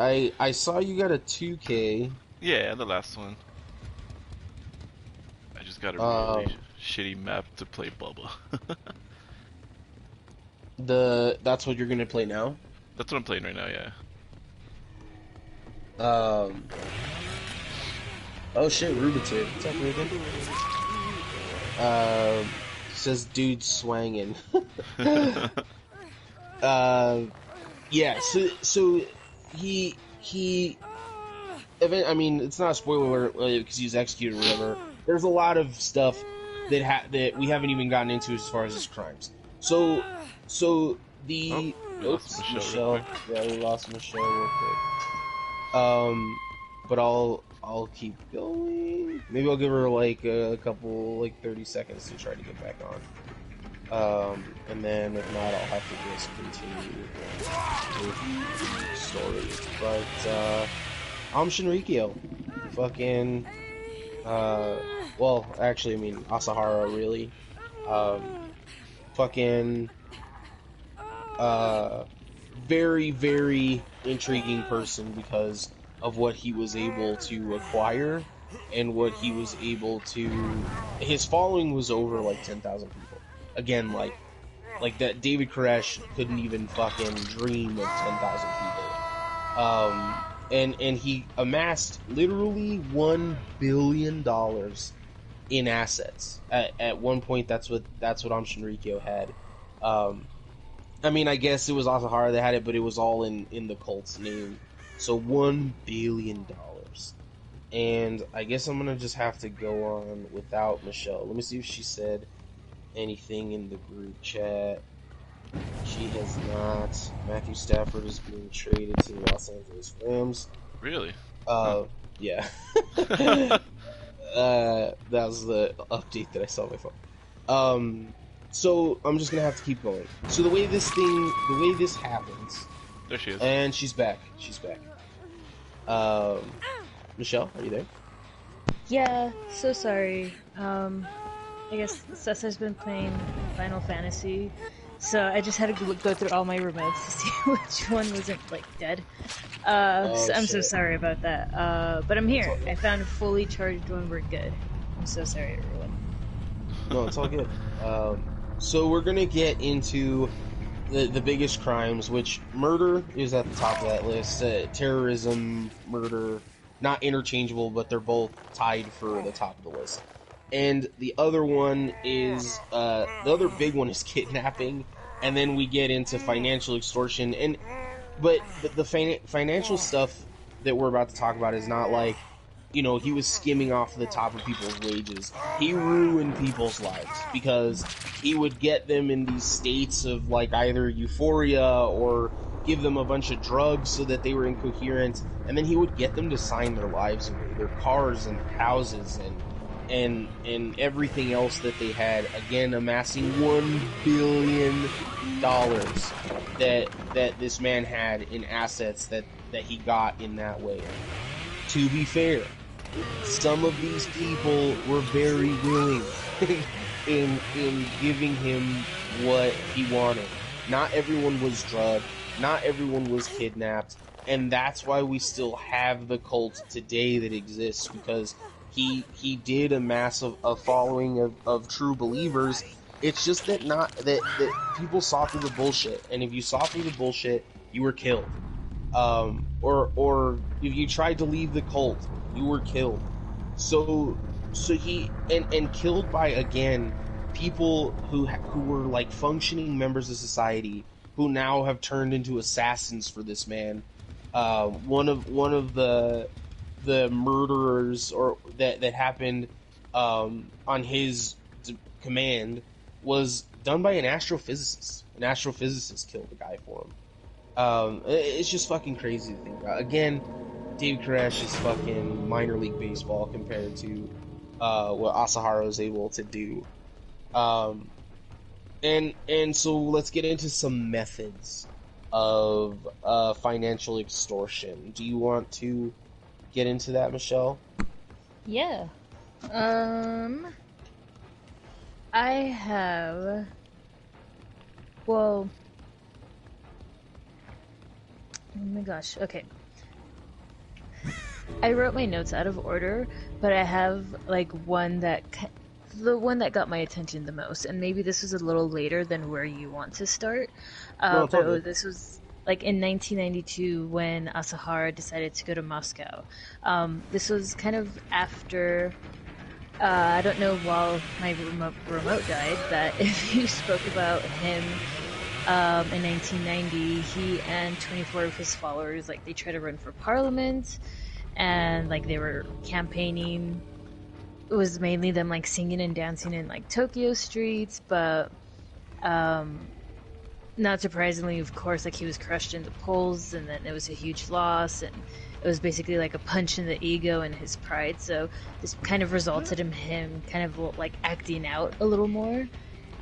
I saw you got a 2K. Yeah, the last one. I just got a really shitty map to play Bubba. That's what you're gonna play now? That's what I'm playing right now, yeah. Oh shit, Rubitid. What's up, Ruben? Says dude swangin'. Yeah, so he I mean, it's not a spoiler because he's executed or whatever. There's a lot of stuff that we haven't even gotten into as far as his crimes. So the Michelle. Yeah, we lost Michelle real quick. But I'll keep going. Maybe I'll give her like a couple, like 30 seconds to try to get back on. And then if not, I'll have to just continue with the story. But Shinrikyo, fucking, well, actually, I mean Asahara, really, fucking, very, very intriguing person because of what he was able to acquire and what he was able to. His following was over like 10,000 people. Again, like that David Koresh couldn't even fucking dream of 10,000 people. And he amassed literally $1 billion in assets. At one point, that's what Shinrikyo had. I mean, I guess it was Asahara that had it, but it was all in the cult's name. So $1 billion. And I guess I'm gonna just have to go on without Michelle. Let me see if she said anything in the group chat. She has not. Matthew Stafford is being traded to the Los Angeles Rams. Really? Yeah. That was the update that I saw on my phone. So I'm just gonna have to keep going. So the way this happens There she is. And she's back. She's back. Michelle, are you there? Yeah, so sorry. I guess Cesar's been playing Final Fantasy, so I just had to go through all my remotes to see which one wasn't, like, dead. So I'm so shit. sorry about that. But I'm here. I found a fully charged one. We're good. I'm so sorry, everyone. No, it's all good. So we're gonna get into the biggest crimes, which murder is at the top of that list. Terrorism, murder, not interchangeable, but they're both tied for the top of the list. And the other one is, the other big one is kidnapping, and then we get into financial extortion. But the financial stuff that we're about to talk about is not like, you know, he was skimming off the top of people's wages. He ruined people's lives because he would get them in these states of, like, either euphoria or give them a bunch of drugs so that they were incoherent, and then he would get them to sign their lives away, their cars and houses and everything else that they had, again amassing $1 billion that this man had in assets that he got in that way. To be fair, some of these people were very willing in giving him what he wanted. Not everyone was drugged, not everyone was kidnapped, and that's why we still have the cult today that exists, because he did amass a following of true believers. It's just that that people saw through the bullshit, and if you saw through the bullshit, you were killed. Or if you tried to leave the cult, you were killed. So he and killed by, again, people who were like functioning members of society who now have turned into assassins for this man. One of the murderers or that happened on his command was done by an astrophysicist. An astrophysicist killed the guy for him. It's just fucking crazy to think about. Again, Dave Koresh is fucking minor league baseball compared to what Asahara is able to do. And so let's get into some methods of financial extortion. Do you want to get into that, Michelle? Yeah. I have... Well... Oh my gosh, okay. I wrote my notes out of order, but I have, like, the one that got my attention the most, and maybe this was a little later than where you want to start. No, But this was like in 1992 when Asahara decided to go to Moscow. This was kind of after, I don't know, while my remote died, that if you spoke about him in 1990, he and 24 of his followers, like, they tried to run for parliament, and, like, they were campaigning. It was mainly them, like, singing and dancing in, like, Tokyo streets, but not surprisingly, of course, like, he was crushed in the polls, and then it was a huge loss, and it was basically like a punch in the ego and his pride. So this kind of resulted in him kind of, like, acting out a little more,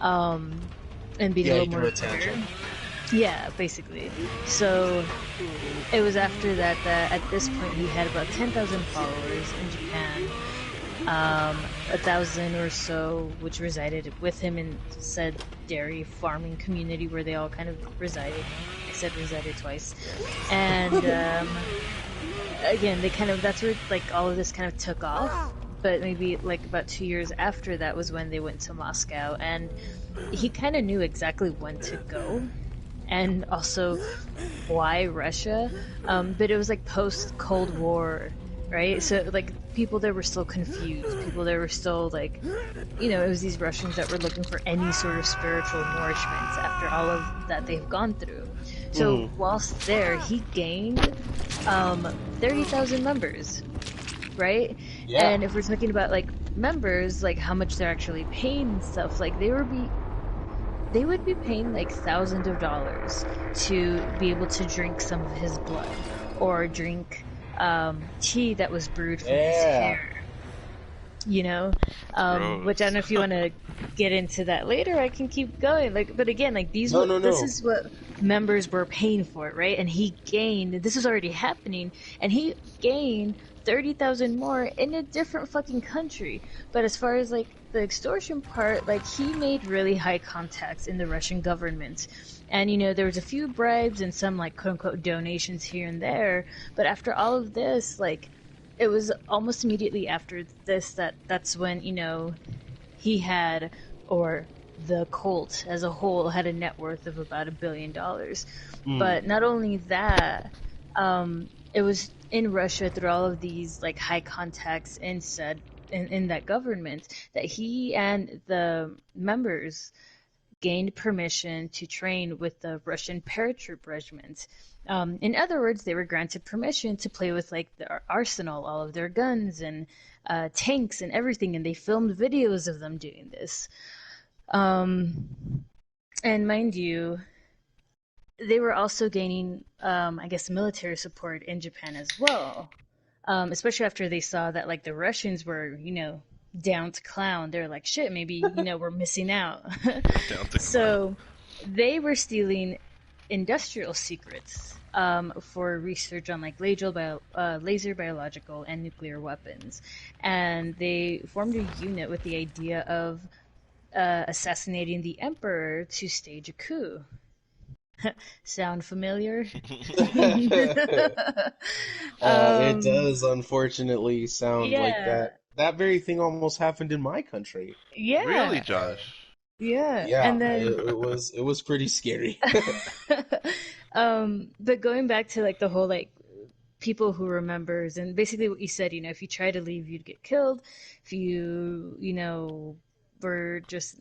and being a little more attention. Yeah, basically. So it was after that at this point he had about 10,000 followers in Japan. 1,000 or so which resided with him in said dairy farming community where they all kind of resided. I said resided twice. And again, that's where, like, all of this kind of took off. But maybe, like, about 2 years after that was when they went to Moscow, and he kind of knew exactly when to go, and also why Russia. But it was, like, post-Cold War, right? So, like, people there were still confused. People there were still, like, you know, it was these Russians that were looking for any sort of spiritual nourishment after all of that they've gone through. So whilst there, he gained 30,000 members, right? Yeah. And if we're talking about, like, members, like, how much they're actually paying and stuff, like, they would be paying, like, thousands of dollars to be able to drink some of his blood, or drink tea that was brewed from his hair. you know, which I don't know if you want to get into that later. I can keep going. Like, but again, like No. this is what members were paying for, right? And he gained. This is already happening, and he gained 30,000 more in a different fucking country. But as far as like the extortion part, like he made really high contacts in the Russian government. And you know, there was a few bribes and some like quote unquote donations here and there. But after all of this, like it was almost immediately after this that's when, you know, he had, or the cult as a whole had a net worth of about $1 billion. But not only that, it was in Russia through all of these like high contacts in that government that he and the members gained permission to train with the Russian paratroop regiment. In other words, they were granted permission to play with like their arsenal, all of their guns and tanks and everything, and they filmed videos of them doing this. And mind you, they were also gaining, I guess, military support in Japan as well. Especially after they saw that like the Russians were, you know, down to clown. They're like, shit, maybe, you know, we're missing out. Down to So they were stealing industrial secrets for research on like laser, biological, and nuclear weapons. And they formed a unit with the idea of assassinating the emperor to stage a coup. Sound familiar? It does unfortunately sound like yeah. that. That very thing almost happened in my country. Yeah. Really, Josh? Yeah. Yeah, And then it was pretty scary. but going back to like the whole like people who were members, and basically what you said, you know, if you try to leave, you'd get killed. If you know, were just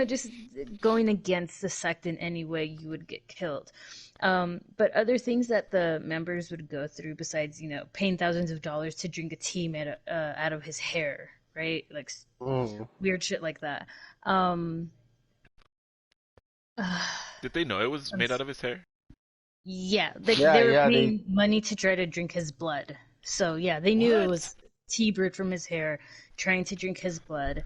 just going against the sect in any way, you would get killed. But other things that the members would go through, besides, you know, paying thousands of dollars to drink a tea made out of his hair, right? Like weird shit like that. Did they know it was made out of his hair? Yeah, like Yeah, they were yeah, paying money to try to drink his blood. So yeah, they knew it What? was tea brewed from his hair, trying to drink his blood.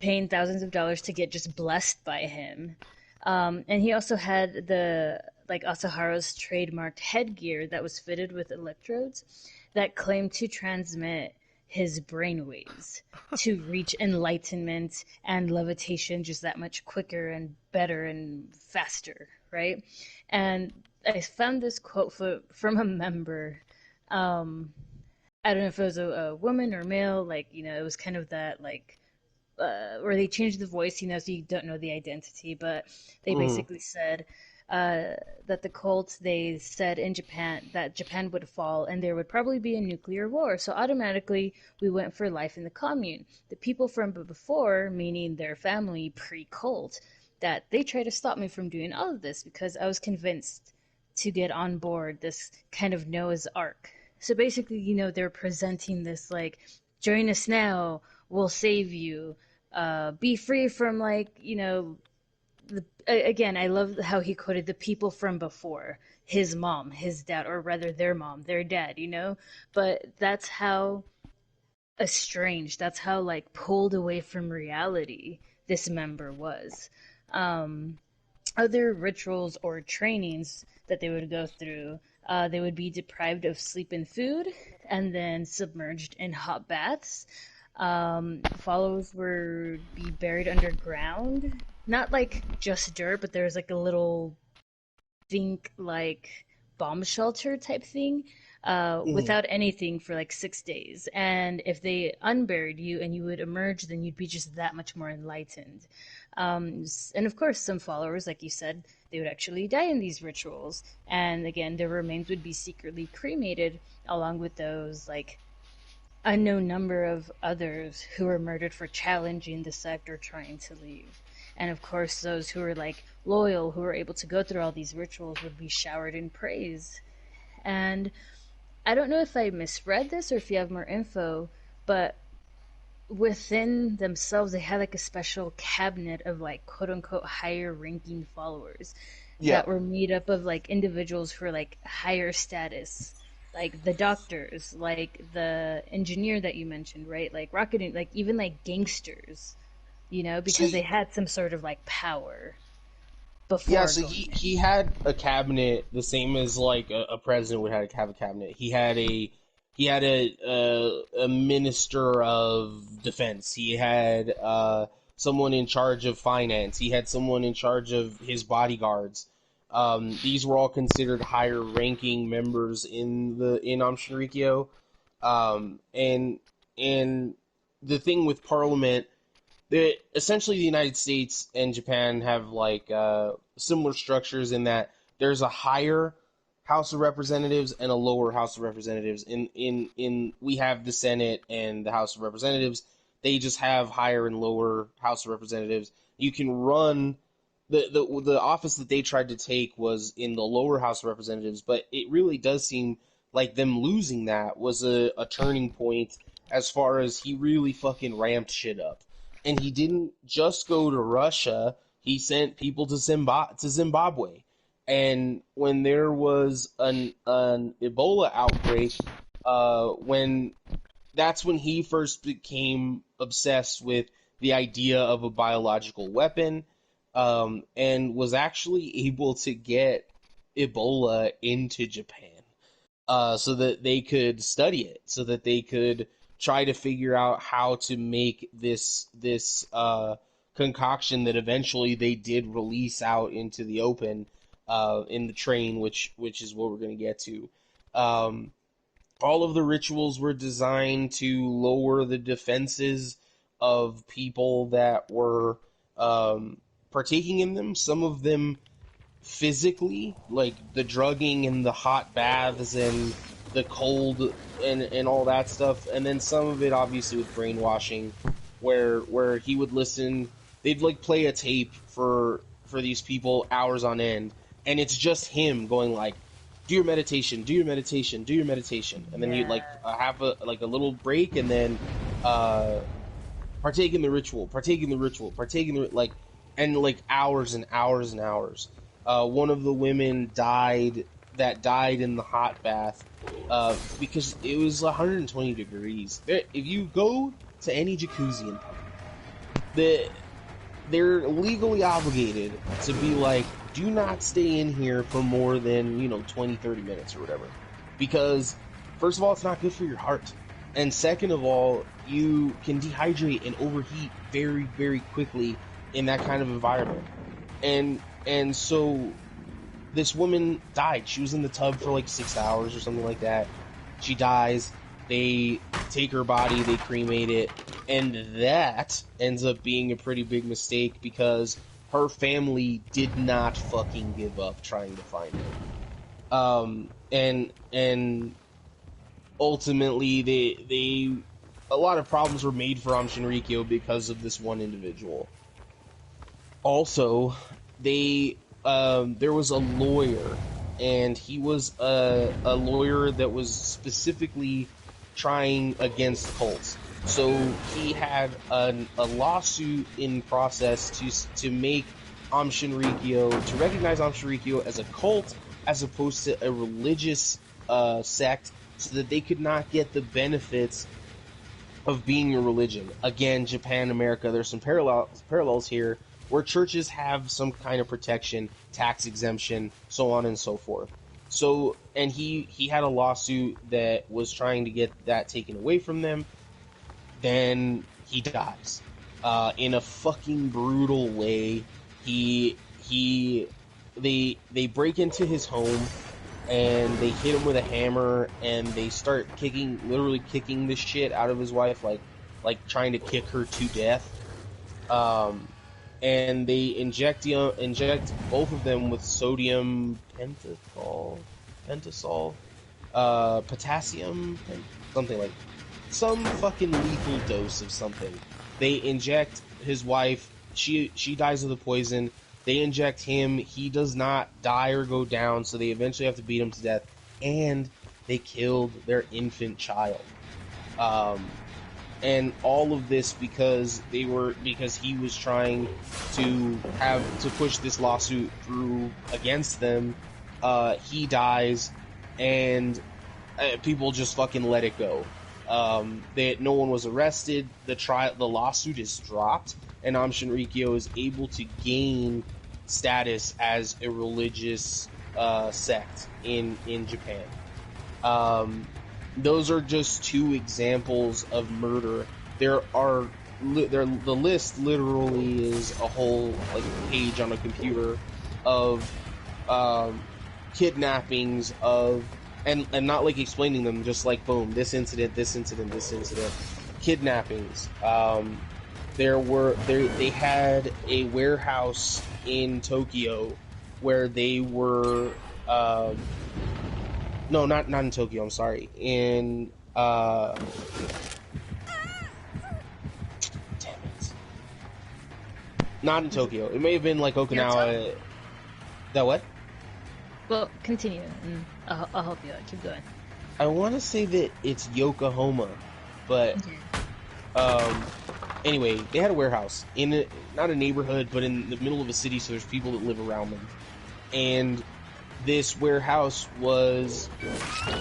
Paying thousands of dollars to get just blessed by him. And he also had the like Asaharo's trademarked headgear that was fitted with electrodes that claimed to transmit his brainwaves to reach enlightenment and levitation just that much quicker and better and faster, right? And I found this quote from a member. I don't know if it was a woman or male, like, you know, it was kind of that like where they changed the voice, you know, so you don't know the identity, but they basically said that the cult, they said in Japan that Japan would fall and there would probably be a nuclear war. So automatically we went for life in the commune. The people from before, meaning their family pre-cult, that they tried to stop me from doing all of this because I was convinced to get on board this kind of Noah's Ark. So basically, you know, they're presenting this like, join us now, we'll save you. Be free from like, you know, again, I love how he quoted the people from before, his mom, his dad, or rather their mom, their dad, you know, but that's how estranged, that's how like pulled away from reality this member was. Other rituals or trainings that they would go through, they would be deprived of sleep and food and then submerged in hot baths. Followers would be buried underground. Not like just dirt, but there's like a little think like bomb shelter type thing, without anything for like 6 days. And if they unburied you and you would emerge, then you'd be just that much more enlightened. And of course, some followers, like you said, they would actually die in these rituals. And again, their remains would be secretly cremated along with those like unknown number of others who were murdered for challenging the sect or trying to leave. And of course, those who were like loyal, who were able to go through all these rituals, would be showered in praise. And I don't know if I misread this or if you have more info, but within themselves, they had like a special cabinet of like quote unquote higher ranking followers that were made up of like individuals who were like higher status, like the doctors, like the engineer that you mentioned, right? Like rocket, like even like gangsters, because they had some sort of like power Yeah, before so going he had a cabinet the same as like a president would have a cabinet. He had a minister of defense. He had someone in charge of finance. He had someone in charge of his bodyguards. These were all considered higher ranking members in Shinrikyo. And the thing with Parliament, essentially the United States and Japan have like similar structures in that there's a higher House of Representatives and a lower House of Representatives. In we have the Senate and the House of Representatives. They just have higher and lower House of Representatives. You can run the office that they tried to take was in the lower House of Representatives, but it really does seem like them losing that was a turning point as far as he really fucking ramped shit up. And he didn't just go to Russia, he sent people to Zimbabwe. And when there was an Ebola outbreak, that's when he first became obsessed with the idea of a biological weapon, and was actually able to get Ebola into Japan, so that they could study it, so that they could try to figure out how to make this concoction that eventually they did release out into the open in the train, which is what we're going to get to. All of the rituals were designed to lower the defenses of people that were partaking in them. Some of them physically, like the drugging and the hot baths and the cold and all that stuff, and then some of it obviously with brainwashing, where he would listen. They'd like play a tape for these people hours on end, and it's just him going like, do your meditation, do your meditation, do your meditation, and then you like have a little break, and then partake in the ritual, and like hours and hours and hours. One of the women died in the hot bath because it was 120 degrees. If you go to any jacuzzi in public, they're legally obligated to be like, do not stay in here for more than 20, 30 minutes or whatever, because first of all, it's not good for your heart, and second of all, you can dehydrate and overheat very, very quickly in that kind of environment. And so this woman died. She was in the tub for like 6 hours or something like that. She dies. They take her body, they cremate it, and that ends up being a pretty big mistake because her family did not fucking give up trying to find her. And ultimately they a lot of problems were made for Shinrikyo because of this one individual. Also, there was a lawyer, and he was a lawyer that was specifically trying against cults. So he had a lawsuit in process to make Shinrikyo, to recognize Shinrikyo as a cult as opposed to a religious sect, so that they could not get the benefits of being a religion. Again, Japan, America, there's some parallels here, where churches have some kind of protection, tax exemption, so on and so forth. So, and he had a lawsuit that was trying to get that taken away from them. Then he dies in a fucking brutal way. They break into his home and they hit him with a hammer, and they start literally kicking the shit out of his wife, like trying to kick her to death. And they inject both of them with sodium pentasol, potassium, something like some fucking lethal dose of something. They inject his wife. She dies of the poison. They inject him. He does not die or go down, so they eventually have to beat him to death. And they killed their infant child. And all of this because he was trying to push this lawsuit through against them. He dies, and people just fucking let it go. No one was arrested. The lawsuit is dropped, and Shinrikyo is able to gain status as a religious sect in Japan. Those are just two examples of murder. The list literally is a whole like page on a computer of kidnappings of. And not like explaining them, just like boom, this incident, kidnappings. They had a warehouse in Tokyo where they were no, not in Tokyo. I'm sorry, in damn it, not in Tokyo. It may have been like Okinawa. That what? Well, continue, and I'll help you out. Keep going. I want to say that it's Yokohama, but anyway, they had a warehouse in not a neighborhood, but in the middle of a city, so there's people that live around them. And this warehouse was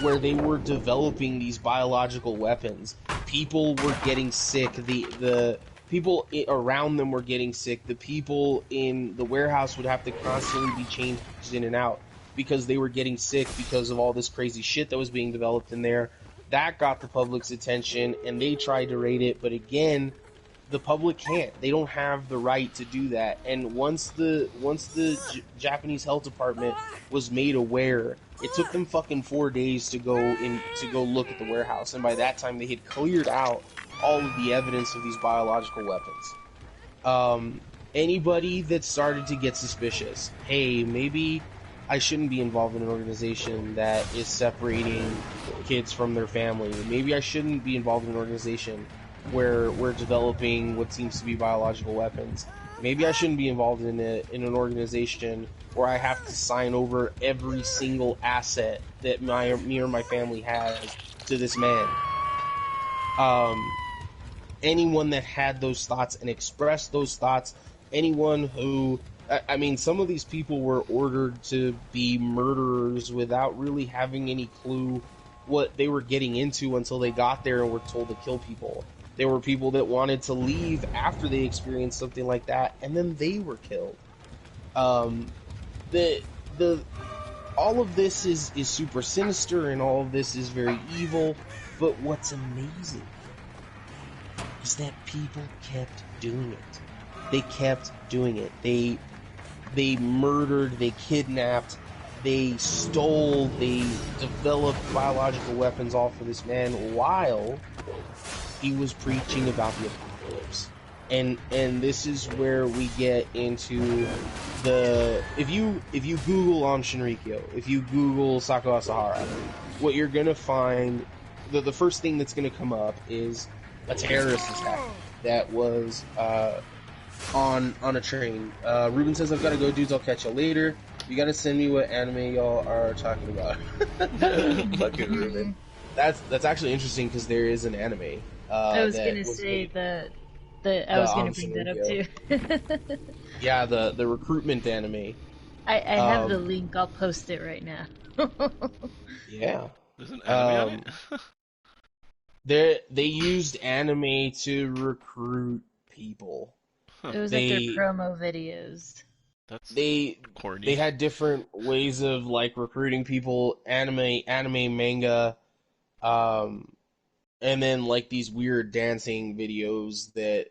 where they were developing these biological weapons. People were getting sick. The people around them were getting sick. The people in the warehouse would have to constantly be changed in and out, because they were getting sick because of all this crazy shit that was being developed in there. That got the public's attention, and they tried to raid it, but again, the public can't. They don't have the right to do that. And once the Japanese health department was made aware, it took them fucking 4 days to go look at the warehouse, and by that time they had cleared out all of the evidence of these biological weapons. Anybody that started to get suspicious, hey, maybe I shouldn't be involved in an organization that is separating kids from their family. Maybe I shouldn't be involved in an organization where we're developing what seems to be biological weapons. Maybe I shouldn't be involved in an organization where I have to sign over every single asset that me or my family has to this man. Anyone that had those thoughts and expressed those thoughts, anyone who... I mean, some of these people were ordered to be murderers without really having any clue what they were getting into until they got there and were told to kill people. There were people that wanted to leave after they experienced something like that, and then they were killed. All of this is super sinister, and all of this is very evil, but what's amazing is that people kept doing it. They kept doing it. They murdered, they kidnapped, they stole, they developed biological weapons all for this man while he was preaching about the apocalypse. And this is where we get into the... If you Google Shinrikyo, if you Google Sako Asahara, what you're gonna find, the first thing that's gonna come up is a terrorist attack that was on a train. Ruben says, I've got to go, dudes, I'll catch you later. You gotta send me what anime y'all are talking about. Fucking Ruben. That's actually interesting, because there is an anime. I was gonna say I was gonna bring that up too. Yeah, the recruitment anime. I have the link, I'll post it right now. Yeah. There's an anime on it? They used anime to recruit people. It was like their promo videos. That's corny. They had different ways of like recruiting people, anime, manga, and then like these weird dancing videos that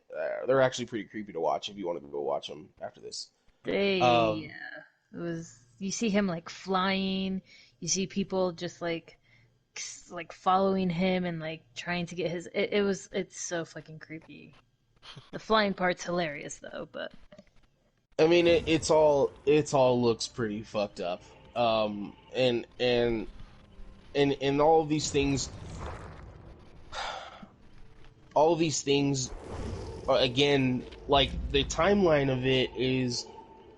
they're actually pretty creepy to watch if you want to go watch them after this. Yeah, it was. You see him like flying. You see people just like following him and like trying to get his. It's so fucking creepy. The flying part's hilarious though, but I mean it's all looks pretty fucked up. And all of these things, again, like the timeline of it is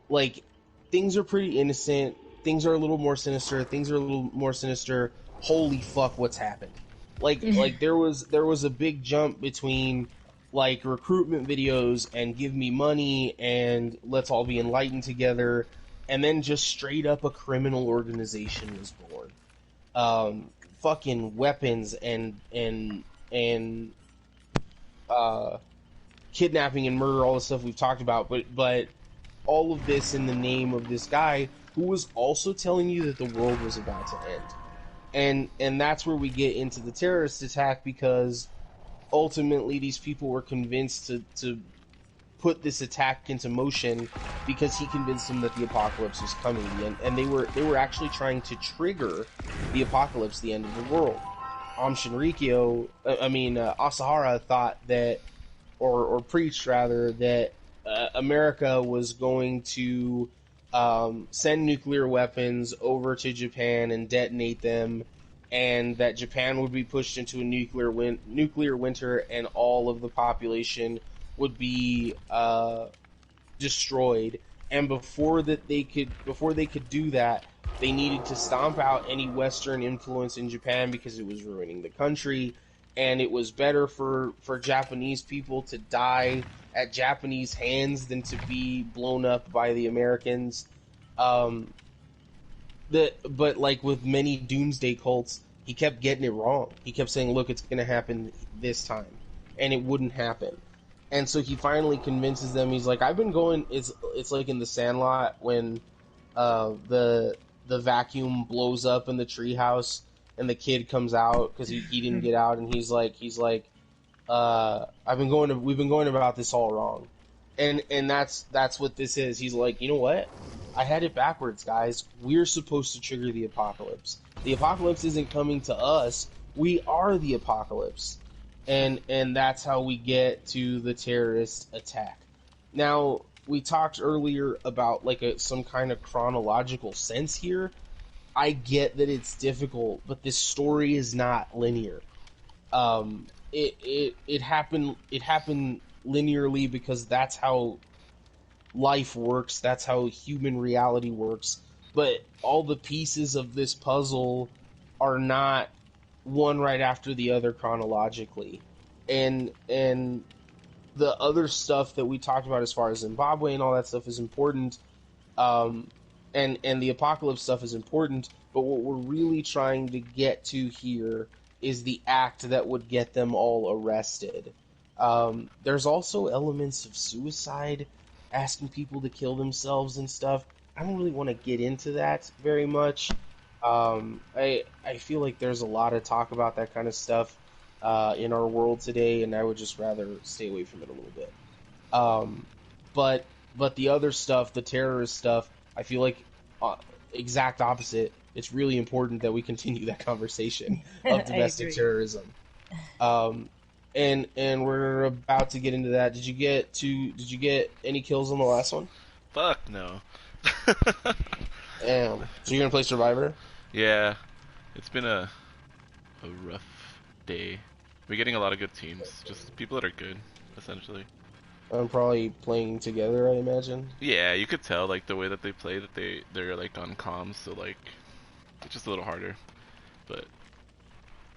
like things are pretty innocent, things are a little more sinister, holy fuck, what's happened? Like there was a big jump between like recruitment videos and give me money and let's all be enlightened together, and then just straight up a criminal organization was born. fucking weapons and kidnapping and murder, all the stuff we've talked about, but all of this in the name of this guy who was also telling you that the world was about to end. And that's where we get into the terrorist attack, because ultimately these people were convinced to put this attack into motion because he convinced them that the apocalypse was coming, and they were actually trying to trigger the apocalypse, the end of the world. Shinrikyo, Asahara thought that, or preached rather, that America was going to send nuclear weapons over to Japan and detonate them, and that Japan would be pushed into a nuclear winter, and all of the population would be destroyed. And before they could do that, they needed to stomp out any Western influence in Japan because it was ruining the country, and it was better for Japanese people to die at Japanese hands than to be blown up by the Americans. But like with many doomsday cults, he kept getting it wrong. He kept saying, "Look, it's going to happen this time," and it wouldn't happen. And so he finally convinces them. He's like, "I've been going." It's like in The Sandlot when the vacuum blows up in the treehouse, and the kid comes out because he didn't get out, and he's like, we've been going about this all wrong, and that's what this is. He's like, you know what? I had it backwards, guys. We're supposed to trigger the apocalypse. The apocalypse isn't coming to us. We are the apocalypse, and that's how we get to the terrorist attack. Now, we talked earlier about like some kind of chronological sense here. I get that it's difficult, but this story is not linear. It happened linearly because that's how life works. That's how human reality works. But all the pieces of this puzzle are not one right after the other chronologically, and the other stuff that we talked about as far as Zimbabwe and all that stuff is important, and the apocalypse stuff is important. But what we're really trying to get to here is the act that would get them all arrested. There's also elements of suicide, asking people to kill themselves and stuff. I don't really want to get into that very much. I feel like there's a lot of talk about that kind of stuff in our world today, and I would just rather stay away from it a little bit. But the other stuff, the terrorist stuff, I feel like exact opposite. It's really important that we continue that conversation of domestic terrorism. And we're about to get into that. Did you get any kills on the last one? Fuck no. Damn. So you're gonna play Survivor? Yeah. It's been a rough day. We're getting a lot of good teams. Just people that are good, essentially. I'm probably playing together, I imagine. Yeah, you could tell like the way that they play that they're like on comms, so like it's just a little harder. But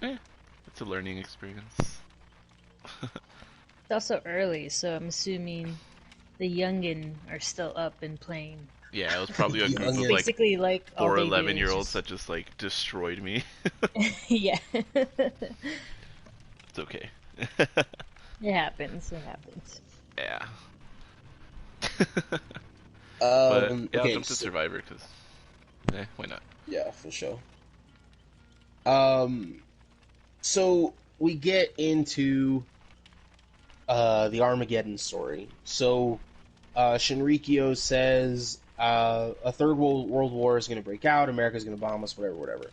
it's a learning experience. It's also early, so I'm assuming the youngin are still up and playing. Yeah, it was probably a group of like Basically, like 4 all they do 11-year-olds is that just like destroyed me. yeah. It's okay. It happens. It happens. Yeah. Okay, I'll jump to Survivor because, why not? Yeah, for sure. So we get into the Armageddon story. So Shinrikyo says a third world war is going to break out. America's going to bomb us, whatever.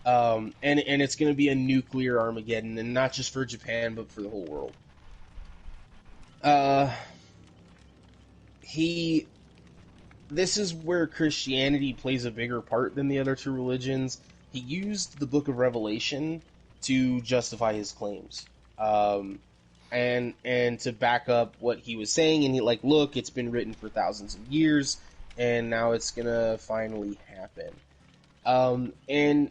And it's going to be a nuclear Armageddon, and not just for Japan, but for the whole world. This is where Christianity plays a bigger part than the other two religions. He used the Book of Revelation to justify his claims, and to back up what he was saying. And he look, it's been written for thousands of years, and now it's gonna finally happen. And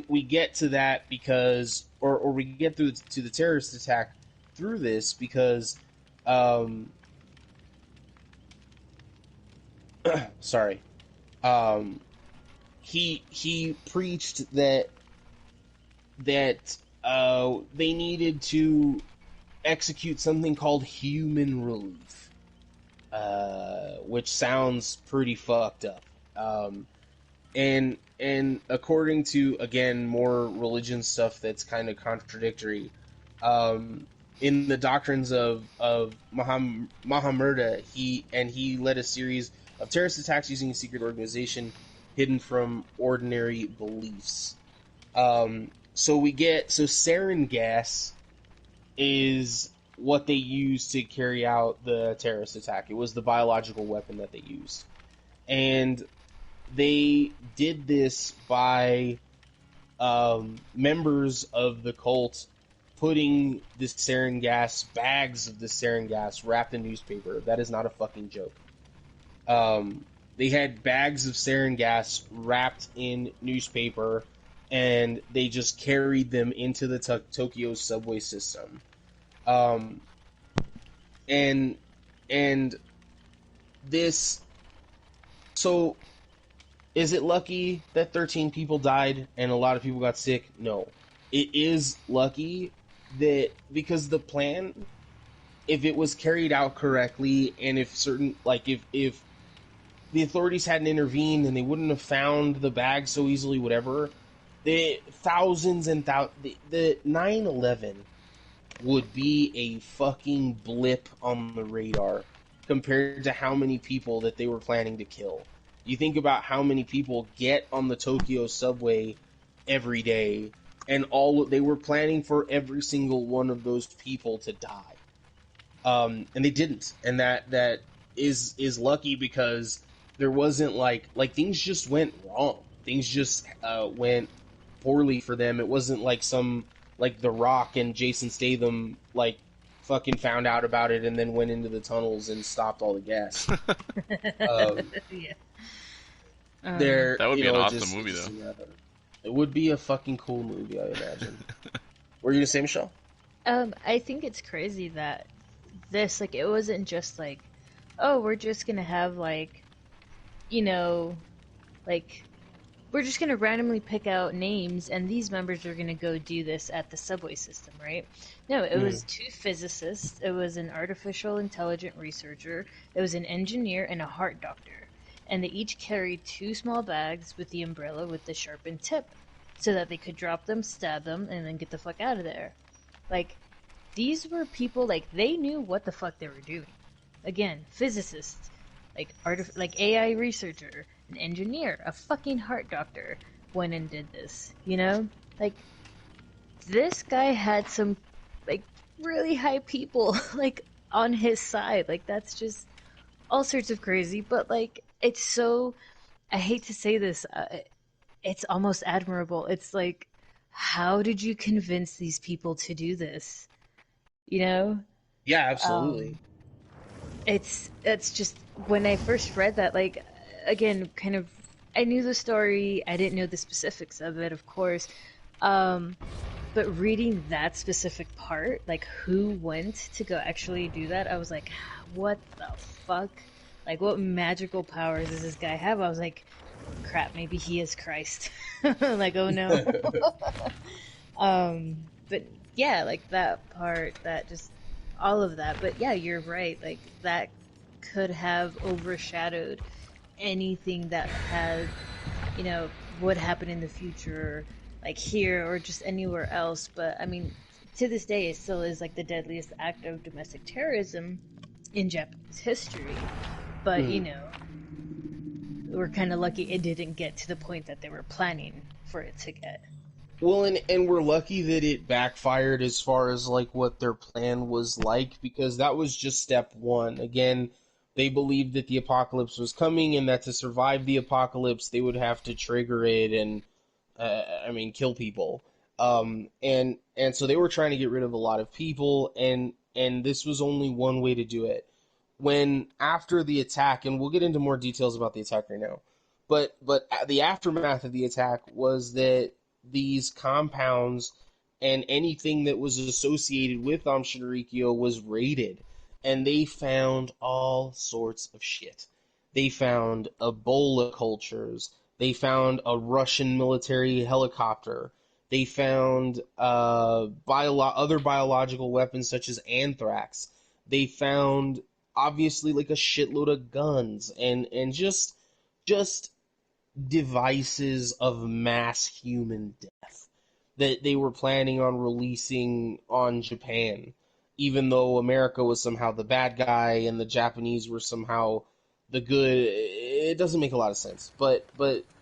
we get to that because, or we get to the terrorist attack through this because, sorry, he preached that that they needed to execute something called human relief, which sounds pretty fucked up. And according to, again, more religion stuff that's kind of contradictory, in the doctrines of Mahamurda, he led a series of terrorist attacks using a secret organization hidden from ordinary beliefs. So sarin gas is what they used to carry out the terrorist attack. It was the biological weapon that they used. And they did this by members of the cult putting this sarin gas, bags of this sarin gas wrapped in newspaper. That is not a fucking joke. They had bags of sarin gas wrapped in newspaper, and they just carried them into the Tokyo subway system. And this, so is it lucky that 13 people died and a lot of people got sick? No. It is lucky that, because the plan, if it was carried out correctly, and if certain, like, if the authorities hadn't intervened and they wouldn't have found the bag so easily, whatever, the 9/11 would be a fucking blip on the radar compared to how many people that they were planning to kill. You think about how many people get on the Tokyo subway every day, and they were planning for every single one of those people to die. And they didn't. And that is lucky, because there wasn't like things just went wrong. Things just went poorly for them. It wasn't like The Rock and Jason Statham fucking found out about it and then went into the tunnels and stopped all the gas. Yeah. That would be an awesome movie, though. It would be a fucking cool movie, I imagine. What were you gonna say, Michelle? I think it's crazy that this, it wasn't just oh, we're just gonna have we're just gonna randomly pick out names and these members are gonna go do this at the subway system, right? No, it was two physicists, it was an artificial intelligent researcher, it was an engineer, and a heart doctor. And they each carried two small bags with the umbrella with the sharpened tip, so that they could drop them, stab them, and then get the fuck out of there. These were people, they knew what the fuck they were doing. Again, physicists, AI researcher, an engineer, a fucking heart doctor went and did this, you know? This guy had some, really high people, on his side. That's just all sorts of crazy, but, it's so, I hate to say this, it's almost admirable. It's how did you convince these people to do this? You know? Yeah, absolutely. It's just, when I first read that, again, kind of, I knew the story, I didn't know the specifics of it, of course, but reading that specific part, who went to go actually do that, I was like, what the fuck? What magical powers does this guy have? I was like, crap, maybe he is Christ. Oh no. But yeah, that part, that just, all of that. But yeah, you're right. That could have overshadowed anything that had, would happen in the future, here or just anywhere else. But I mean, to this day, it still is the deadliest act of domestic terrorism in Japanese history. But, we're kind of lucky it didn't get to the point that they were planning for it to get. Well, and we're lucky that it backfired as far as, what their plan was because that was just step one. Again, they believed that the apocalypse was coming and that to survive the apocalypse, they would have to trigger it and, kill people. And so they were trying to get rid of a lot of people, and this was only one way to do it. When after the attack, and we'll get into more details about the attack right now, but the aftermath of the attack was that these compounds and anything that was associated with Shinrikyo was raided, and they found all sorts of shit. They found Ebola cultures. They found a Russian military helicopter. They found other biological weapons such as anthrax. They found obviously like a shitload of guns and just devices of mass human death that they were planning on releasing on Japan, even though America was somehow the bad guy and the Japanese were somehow the good. It doesn't make a lot of sense, but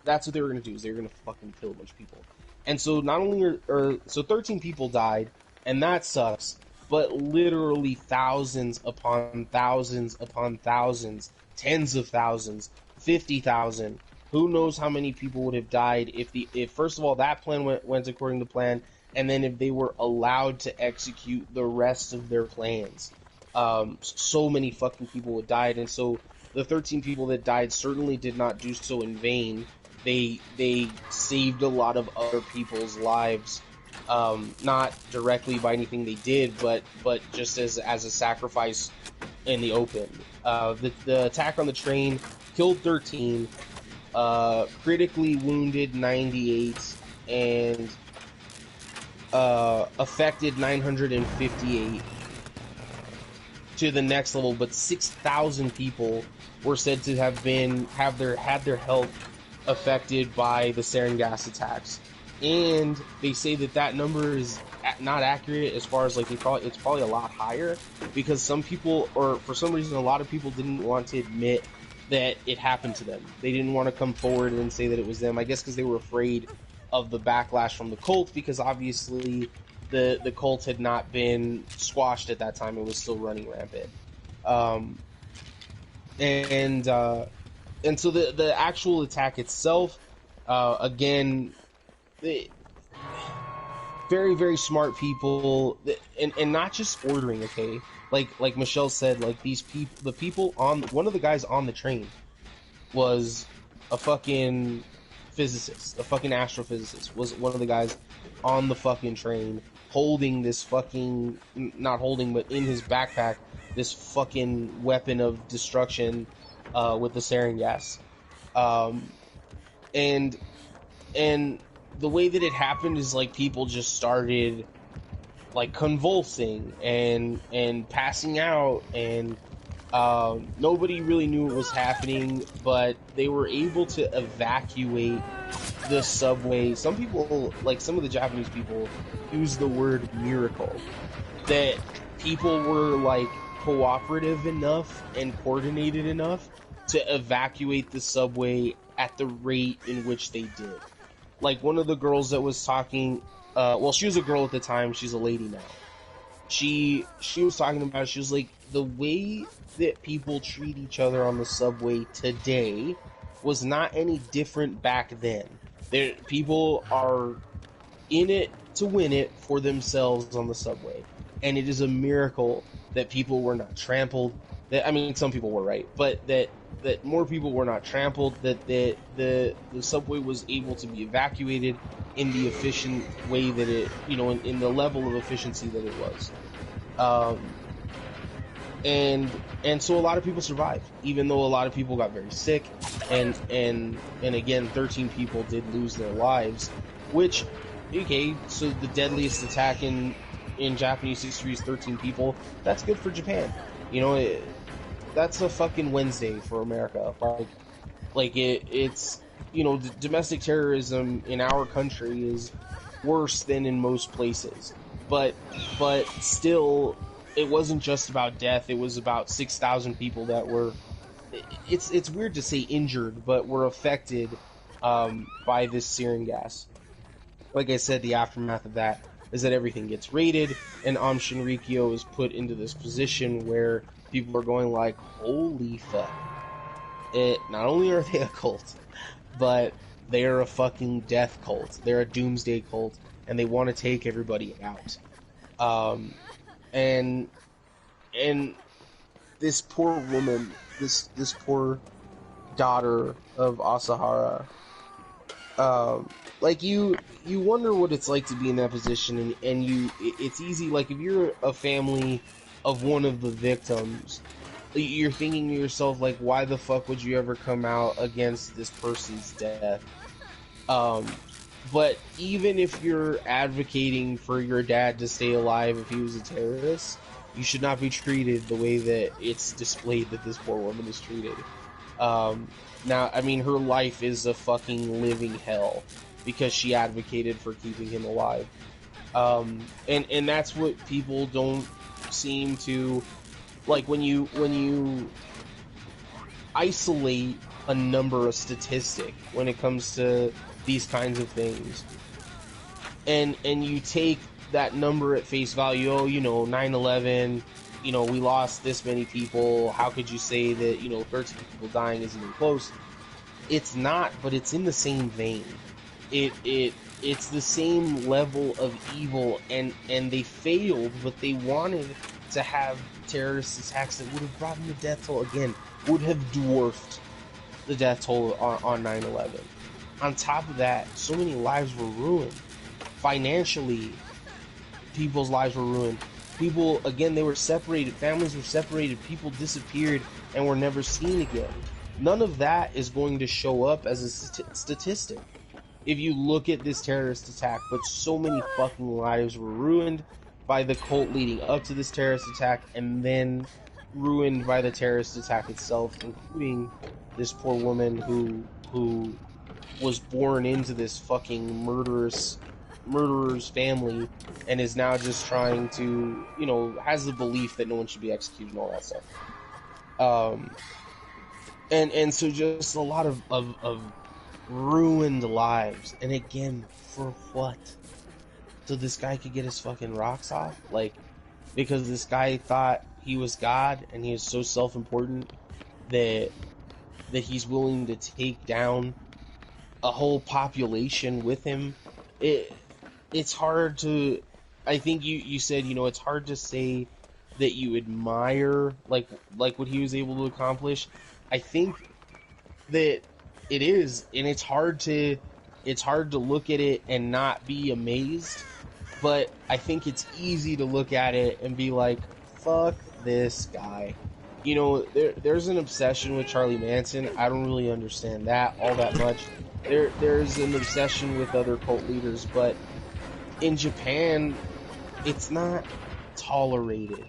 that's what they were gonna do. Is they were gonna fucking kill a bunch of people. And so not only so 13 people died, and that sucks, but literally thousands upon thousands upon thousands, tens of thousands, 50,000. Who knows how many people would have died if first of all that plan went according to plan, and then if they were allowed to execute the rest of their plans. So many fucking people would died, and so the 13 people that died certainly did not do so in vain. They saved a lot of other people's lives, not directly by anything they did, but just as a sacrifice in the open. The attack on the train killed 13, critically wounded 98, and affected 958 to the next level. But 6,000 people were said to have had their health affected by the sarin gas attacks, and they say that number is not accurate as far as like it's probably a lot higher, because some people, or for some reason a lot of people, didn't want to admit that it happened to them. They didn't want to come forward and say that it was them, I guess because they were afraid of the backlash from the cult, because obviously the cult had not been squashed at that time. It was still running rampant. And so the actual attack itself, again, very, very smart people, and not just ordering, okay? Like Michelle said, like the people on, one of the guys on the train was a fucking physicist, a fucking astrophysicist, was one of the guys on the fucking train holding this fucking, not holding, but in his backpack, this fucking weapon of destruction, with the sarin gas. And the way that it happened is like people just started like convulsing and passing out, and nobody really knew what was happening, but they were able to evacuate the subway. Some people, like some of the Japanese people, use the word miracle, that people were like cooperative enough and coordinated enough to evacuate the subway at the rate in which they did. Like one of the girls that was talking, well, she was a girl at the time, she's a lady now. She was talking about it, she was like, the way that people treat each other on the subway today was not any different back then. People are in it to win it for themselves on the subway. And it is a miracle that people were not trampled. That, I mean, some people were, right, but that more people were not trampled, that the subway was able to be evacuated in the efficient way that it, you know, in the level of efficiency that it was. And so a lot of people survived, even though a lot of people got very sick, and again, 13 people did lose their lives, which, okay, so the deadliest attack in Japanese history is 13 people. That's good for Japan. You know, that's a fucking Wednesday for America. Like it's, you know, domestic terrorism in our country is worse than in most places. But still, it wasn't just about death. It was about 6,000 people that were, it's weird to say injured, but were affected by this sarin gas. Like I said, the aftermath of that is that everything gets raided, and Shinrikyo is put into this position where people are going like, holy fuck. Not only are they a cult, but they are a fucking death cult. They're a doomsday cult, and they want to take everybody out. And this poor woman, this poor daughter of Asahara, like you wonder what it's like to be in that position, and it's easy, like if you're a family of one of the victims, you're thinking to yourself, like, why the fuck would you ever come out against this person's death? But even if you're advocating for your dad to stay alive if he was a terrorist, you should not be treated the way that it's displayed that this poor woman is treated. Now, I mean, her life is a fucking living hell because she advocated for keeping him alive. And that's what people don't seem to like when you isolate a number, a statistic when it comes to these kinds of things, and you take that number at face value. Oh, 9/11, we lost this many people. How could you say that 13 people dying isn't even close? It's not, but it's in the same vein. It's the same level of evil, and they failed, but they wanted to have terrorist attacks that would have brought in the death toll again, would have dwarfed the death toll on 9/11. On top of that, so many lives were ruined. Financially, people's lives were ruined. People, again, they were separated. Families were separated. People disappeared and were never seen again. None of that is going to show up as a statistic if you look at this terrorist attack, but so many fucking lives were ruined by the cult leading up to this terrorist attack, and then ruined by the terrorist attack itself, including this poor woman who was born into this fucking murderer's family and is now just trying to, has the belief that no one should be executed and all that stuff. And so just a lot of ruined lives. And again, for what? So this guy could get his fucking rocks off? Like, because this guy thought he was God and he was so self-important that he's willing to take down a whole population with him. It's hard to, I think you said, it's hard to say that you admire like what he was able to accomplish. I think that it is, and it's hard to look at it and not be amazed, but I think it's easy to look at it and be like, fuck this guy. There's an obsession with Charlie Manson. I don't really understand that all that much. There's an obsession with other cult leaders, but in Japan, it's not tolerated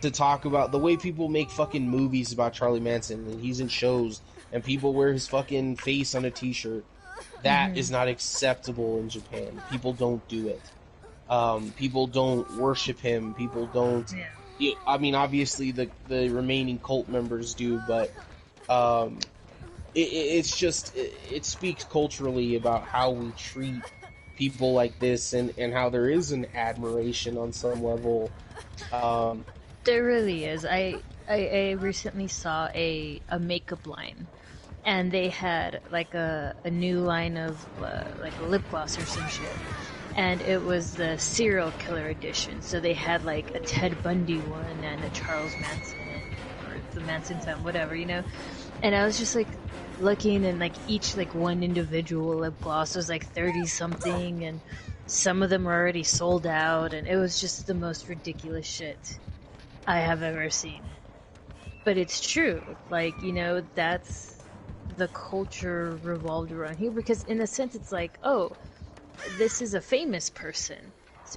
to talk about the way people make fucking movies about Charlie Manson, and he's in shows, and people wear his fucking face on a t-shirt. That is not acceptable in Japan. People don't do it. People don't worship him. People don't... I mean, obviously the remaining cult members do, but it's just... It speaks culturally about how we treat people like this, and how there is an admiration on some level. There really is. I recently saw a makeup line, and they had like a new line of like a lip gloss or some shit, and it was the serial killer edition. So they had like a Ted Bundy one and a Charles Manson or the Manson family, whatever, And I was just like looking, and like each like one individual lip gloss was like 30 something, and some of them were already sold out, and it was just the most ridiculous shit I have ever seen. But it's true, like, that's the culture revolved around here, because in a sense it's like, oh, this is a famous person,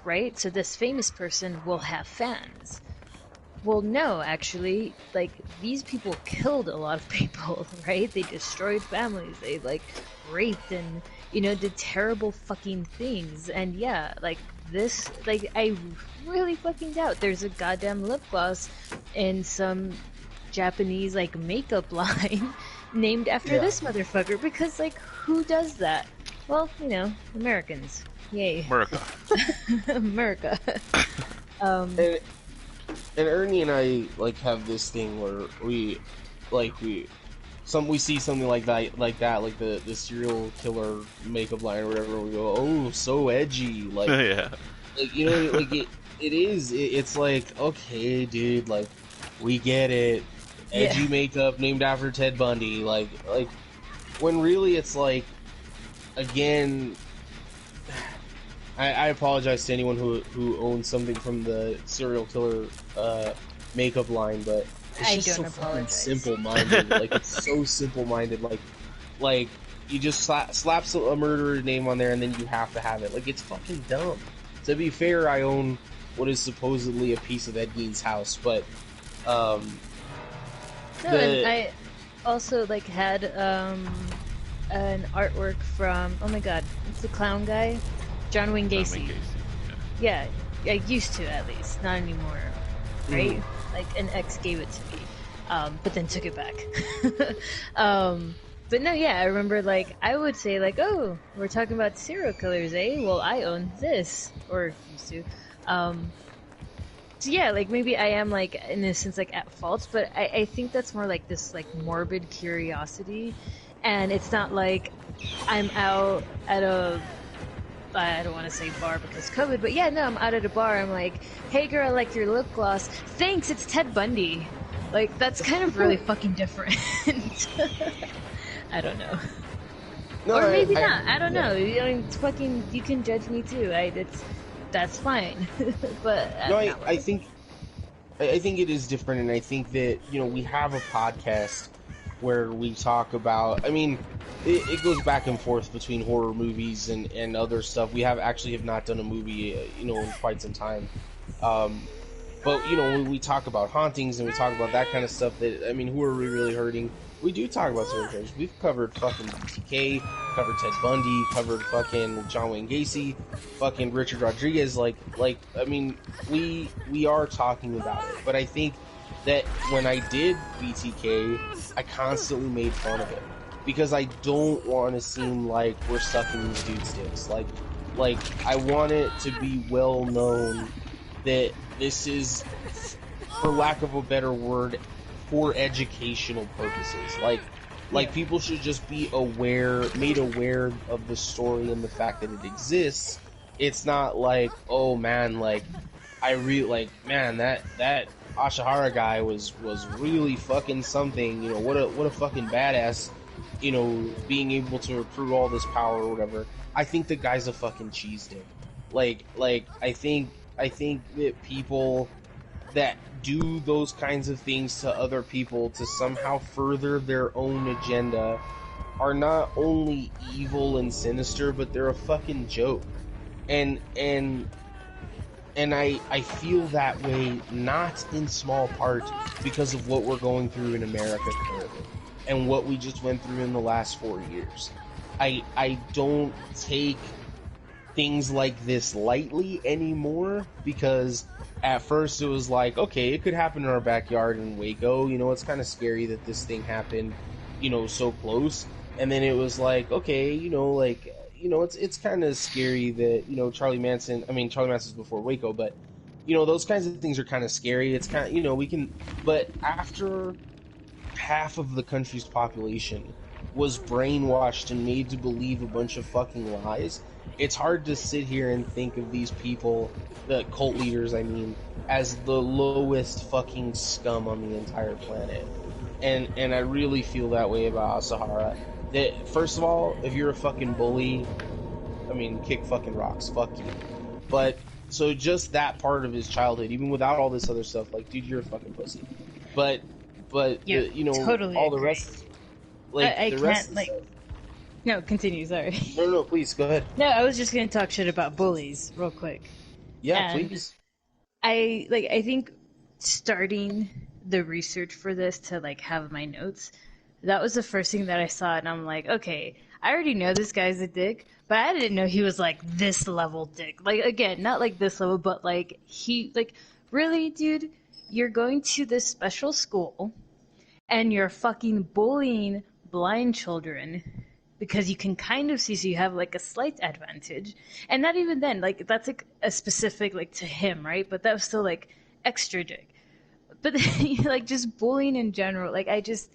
right? So this famous person will have fans. Well, no, actually, like, these people killed a lot of people, right? They destroyed families, they, like, raped and, did terrible fucking things. And yeah, like, this, like, I really fucking doubt there's a goddamn lip gloss in some Japanese, like, makeup line named after this motherfucker, because, like, who does that? Well, Americans. Yay. America. America. And Ernie and I like have this thing where we see something like that, like the serial killer makeup line or whatever, and we go, oh, so edgy, like, Yeah. like like it is. It's like, okay, dude, like, we get it, edgy makeup named after Ted Bundy, like when really it's like, again. I apologize to anyone who owns something from the serial killer makeup line, but it's just so fucking simple-minded. Like, it's so simple-minded. Like, Like, you just slaps a murderer's name on there and then you have to have it. Like, it's fucking dumb. To be fair, I own what is supposedly a piece of Ed Gein's house, but, No, and I also, like, had, an artwork from, oh my god, it's the clown guy? John Wayne John Gacy. Wayne Gacy, Yeah, I used to, at least. Not anymore, right? Like, an ex gave it to me, but then took it back. But no, yeah, I remember, like, I would say, like, oh, we're talking about serial killers, eh? Well, I own this, or used to. So yeah, like, maybe I am, like, in a sense, like, at fault, but I think that's more like this, like, morbid curiosity, and it's not like I'm out at a, I don't want to say bar because COVID, but yeah, no, I'm out at a bar, I'm like, hey girl, I like your lip gloss, thanks, it's Ted Bundy. Like, that's kind of really fucking different. I don't know. No, Or maybe not, I don't know, I mean, it's fucking, you can judge me too, that's fine. But No, I think it is different, and I think that, you know, we have a podcast where we talk about, I mean, it goes back and forth between horror movies and other stuff. We have not done a movie, you know, in quite some time. But, you know, when we talk about hauntings and we talk about that kind of stuff, that, I mean, who are we really hurting? We do talk about serial killers. We've covered fucking BTK, covered Ted Bundy, covered fucking John Wayne Gacy, fucking Richard Rodriguez. Like, I mean, we are talking about it. But I think that when I did BTK, I constantly made fun of it because I don't want to seem like we're sucking these dudes' dicks. Like I want it to be well known that this is, for lack of a better word, for educational purposes. Like people should just be made aware of the story and the fact that it exists. It's not like, oh man, like I really like, man, that Ashihara guy was really fucking something. You know, what a fucking badass. You know, being able to accrue all this power or whatever. I think the guy's a fucking cheese dick. Like I think that people that do those kinds of things to other people to somehow further their own agenda are not only evil and sinister, but they're a fucking joke. And I feel that way not in small part because of what we're going through in America currently and what we just went through in the last 4 years. I don't take things like this lightly anymore, because at first it was like, okay, it could happen in our backyard in Waco, you know, it's kind of scary that this thing happened, you know, so close. And then it was like, okay, you know, like, you know, it's kind of scary that, you know, Charlie Manson's before Waco, but, you know, those kinds of things are kind of scary. It's kind of, you know, but after half of the country's population was brainwashed and made to believe a bunch of fucking lies, it's hard to sit here and think of these people, the cult leaders, I mean, as the lowest fucking scum on the entire planet. And I really feel that way about Asahara. That, first of all, if you're a fucking bully, I mean, kick fucking rocks, fuck you. But, so just that part of his childhood, even without all this other stuff, like, dude, you're a fucking pussy. But yeah, you know, totally all the agree. rest, like, I the can't, rest like... No, continue, sorry. No, please, go ahead. No, I was just gonna talk shit about bullies real quick. Yeah, And please. I think starting the research for this to, like, have my notes, that was the first thing that I saw, and I'm like, okay, I already know this guy's a dick, but I didn't know he was, like, this level dick. Like, again, not like this level, but, like, really, dude, you're going to this special school, and you're fucking bullying blind children, because you can kind of see, so you have, like, a slight advantage. And not even then, like, that's, like, a specific, like, to him, right? But that was still, like, extra dick. But then, like, just bullying in general, like, I just...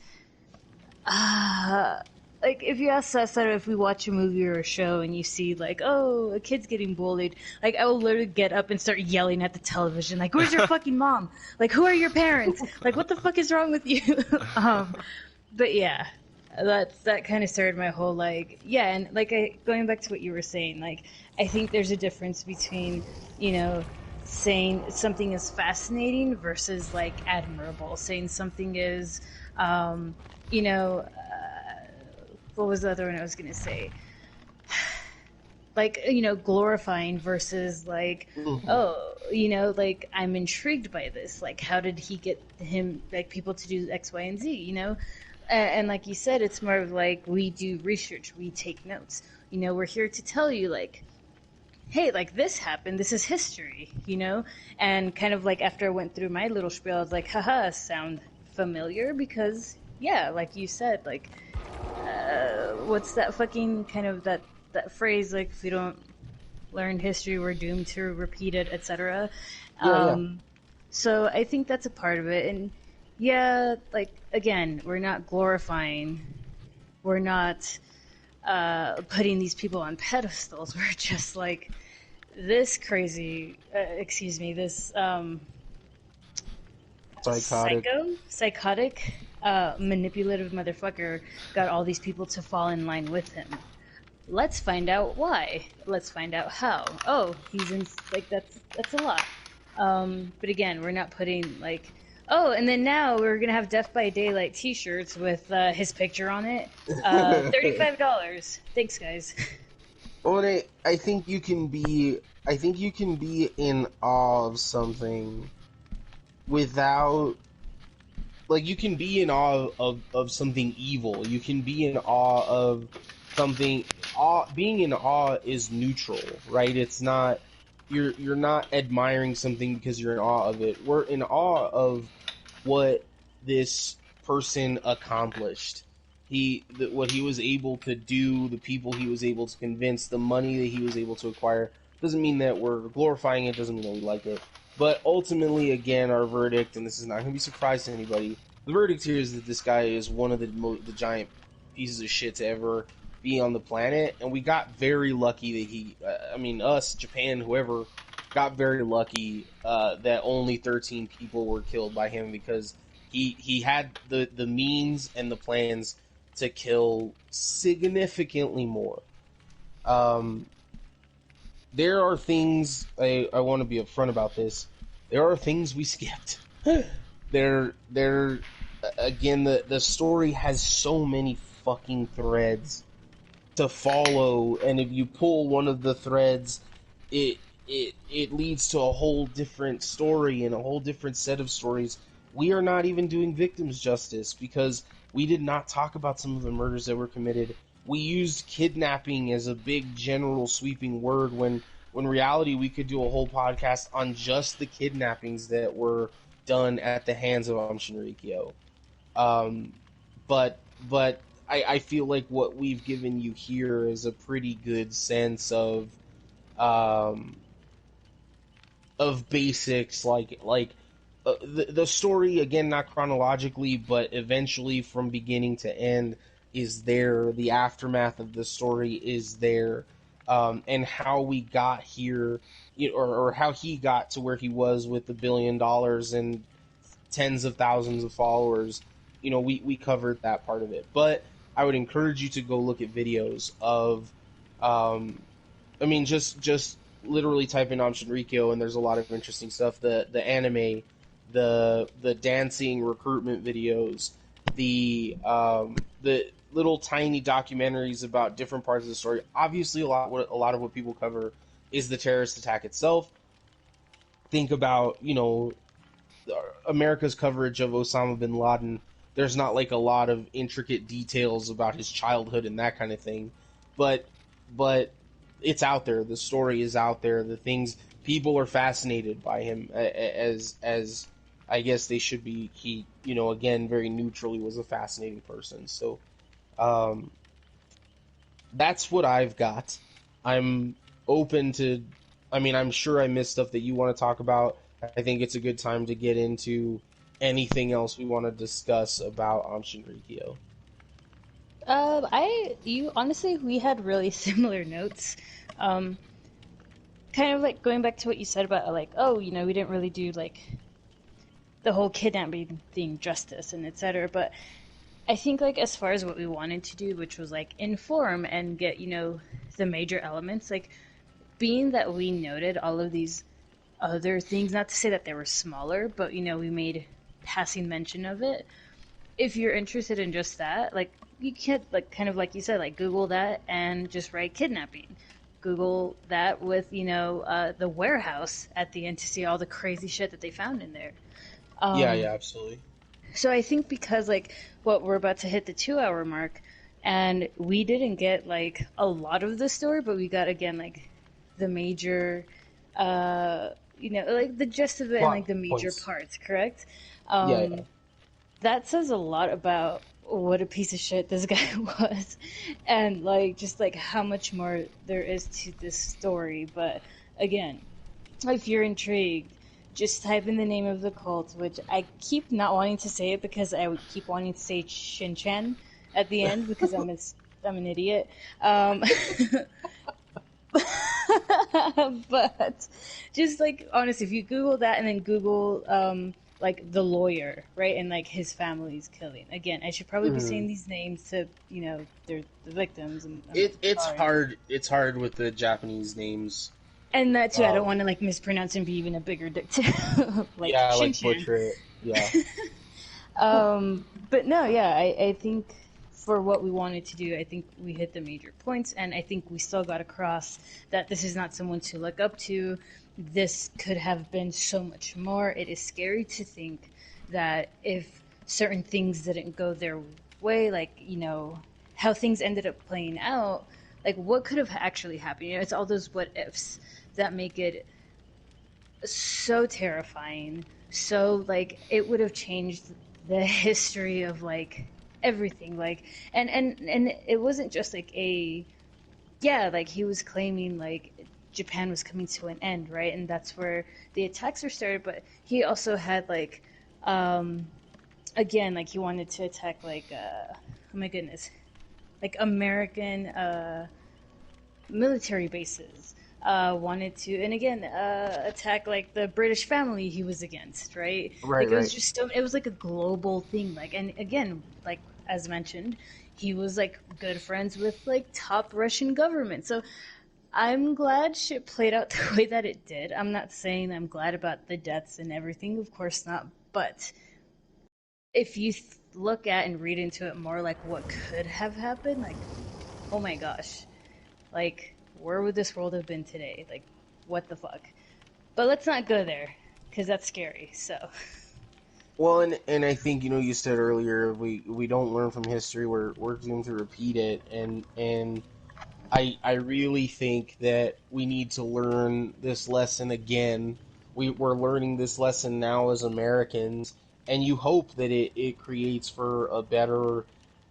like, if you ask us, if we watch a movie or a show and you see, like, oh, a kid's getting bullied, like, I will literally get up and start yelling at the television, like, where's your fucking mom? Like, who are your parents? Like, what the fuck is wrong with you? But yeah, that kind of started my whole, like, yeah, and, like, going back to what you were saying, like, I think there's a difference between, you know, saying something is fascinating versus, like, admirable, saying something is, you know, what was the other one I was gonna say? Like, glorifying versus like, oh, like, I'm intrigued by this. Like, how did he get people to do X, Y, and Z, And like you said, it's more of like, we do research, we take notes. We're here to tell you, like, hey, like, this happened, this is history, And kind of like after I went through my little spiel, I was like, haha, sound familiar? Because, yeah, like you said, like, what's that fucking kind of that phrase, like, if we don't learn history, we're doomed to repeat it, etc. So I think that's a part of it. And yeah, like, again, we're not glorifying, we're not putting these people on pedestals. We're just like, this crazy, this psychotic, manipulative motherfucker got all these people to fall in line with him. Let's find out why. Let's find out how. Oh, he's in, like, that's a lot. But again, we're not putting, like, oh, and then now we're gonna have Death by Daylight T-shirts with his picture on it. $35. Thanks, guys. Well, I think you can be in awe of something without, like, you can be in awe of something evil. You can be in awe of something. Being in awe is neutral, right? It's not, you're not admiring something because you're in awe of it. We're in awe of what this person accomplished. What he was able to do, the people he was able to convince, the money that he was able to acquire. Doesn't mean that we're glorifying it, doesn't mean that we like it. But ultimately, again, our verdict, and this is not going to be a surprise to anybody, the verdict here is that this guy is one of the giant pieces of shit to ever be on the planet, and we got very lucky that us, Japan, whoever, got very lucky that only 13 people were killed by him, because he had the means and the plans to kill significantly more. There are things, I want to be upfront about this, there are things we skipped. Again, the story has so many fucking threads to follow, and if you pull one of the threads, it leads to a whole different story and a whole different set of stories. We are not even doing victims justice, because we did not talk about some of the murders that were committed. We used kidnapping as a big general sweeping word, when in reality we could do a whole podcast on just the kidnappings that were done at the hands of Shinrikyo. But I feel like what we've given you here is a pretty good sense of basics, like the story, again, not chronologically, but eventually from beginning to end is there. The aftermath of the story is there, and how we got here, or how he got to where he was with $1 billion and tens of thousands of followers. We covered that part of it, but I would encourage you to go look at videos of, just literally type in Shinrikyo, and there's a lot of interesting stuff. The anime, the dancing recruitment videos, the little tiny documentaries about different parts of the story. Obviously, a lot of what people cover is the terrorist attack itself. Think about, America's coverage of Osama bin Laden. There's not like a lot of intricate details about his childhood and that kind of thing, but it's out there. The story is out there. The things, people are fascinated by him, as I guess they should be. He, again, very neutrally was a fascinating person. So, that's what I've got. I'm open to, I'm sure I missed stuff that you want to talk about. I think it's a good time to get into anything else we want to discuss about Shinrikyo. Honestly, we had really similar notes. Kind of like going back to what you said about, like, we didn't really do, like, the whole kidnapping thing justice and etc. But I think, like, as far as what we wanted to do, which was, like, inform and get, the major elements, like, being that we noted all of these other things, not to say that they were smaller, but, we made passing mention of it. if you're interested in just that, like you can like kind of like you said, like Google that and just write kidnapping. Google that with the warehouse at the end to see all the crazy shit that they found in there. Yeah, Um, yeah, absolutely. so I think because like what we're about to hit the 2 hour mark, and we didn't get like a lot of the story, but we got again like the major, like the gist of it and Plot like the major points. parts, correct? Yeah, yeah. That says a lot about what a piece of shit this guy was, and like just like how much more there is to this story. But again, if you're intrigued, just type in the name of the cult, which I keep not wanting to say it because I would keep wanting to say Shinchan at the end because I'm an idiot. But just like honestly, if you Google that and then Google like the lawyer, right, and like his family's killing. Again, I should probably be saying Mhm. these names to they're the victims, and I'm It's sorry. hard. It's hard with the Japanese names. And that too, I don't Um, want to like mispronounce and be even a bigger dick too, like yeah, like Shinchan. butcher it. Yeah. But no, yeah, I think for what we wanted to do, I think we hit the major points, and I think we still got across that this is not someone to look up to. This could have been so much more. It is scary to think that if certain things didn't go their way, like, how things ended up playing out, like what could have actually happened? It's all those what ifs that make it so terrifying. So like it would have changed the history of like everything. Like and it wasn't just like a yeah, like he was claiming like Japan was coming to an end, right? And that's where the attacks were started, but he also had like um again like he wanted to attack like oh my goodness, like American military bases, wanted to, and again, attack like the British family he was against, right? Right, Like it was right. just, it was like a global thing. Like, and again, like as mentioned, he was like good friends with like top Russian government. So I'm glad shit played out the way that it did. I'm not saying I'm glad about the deaths and everything, of course not. But if you look at and read into it more, like what could have happened, like, oh my gosh, like, where would this world have been today? Like, what the fuck? But let's not go there, because that's scary. So, Well, and I think you said earlier we don't learn from history. We're doomed to repeat it, and I really think that we need to learn this lesson again. We're learning this lesson now as Americans, and you hope that it creates for a better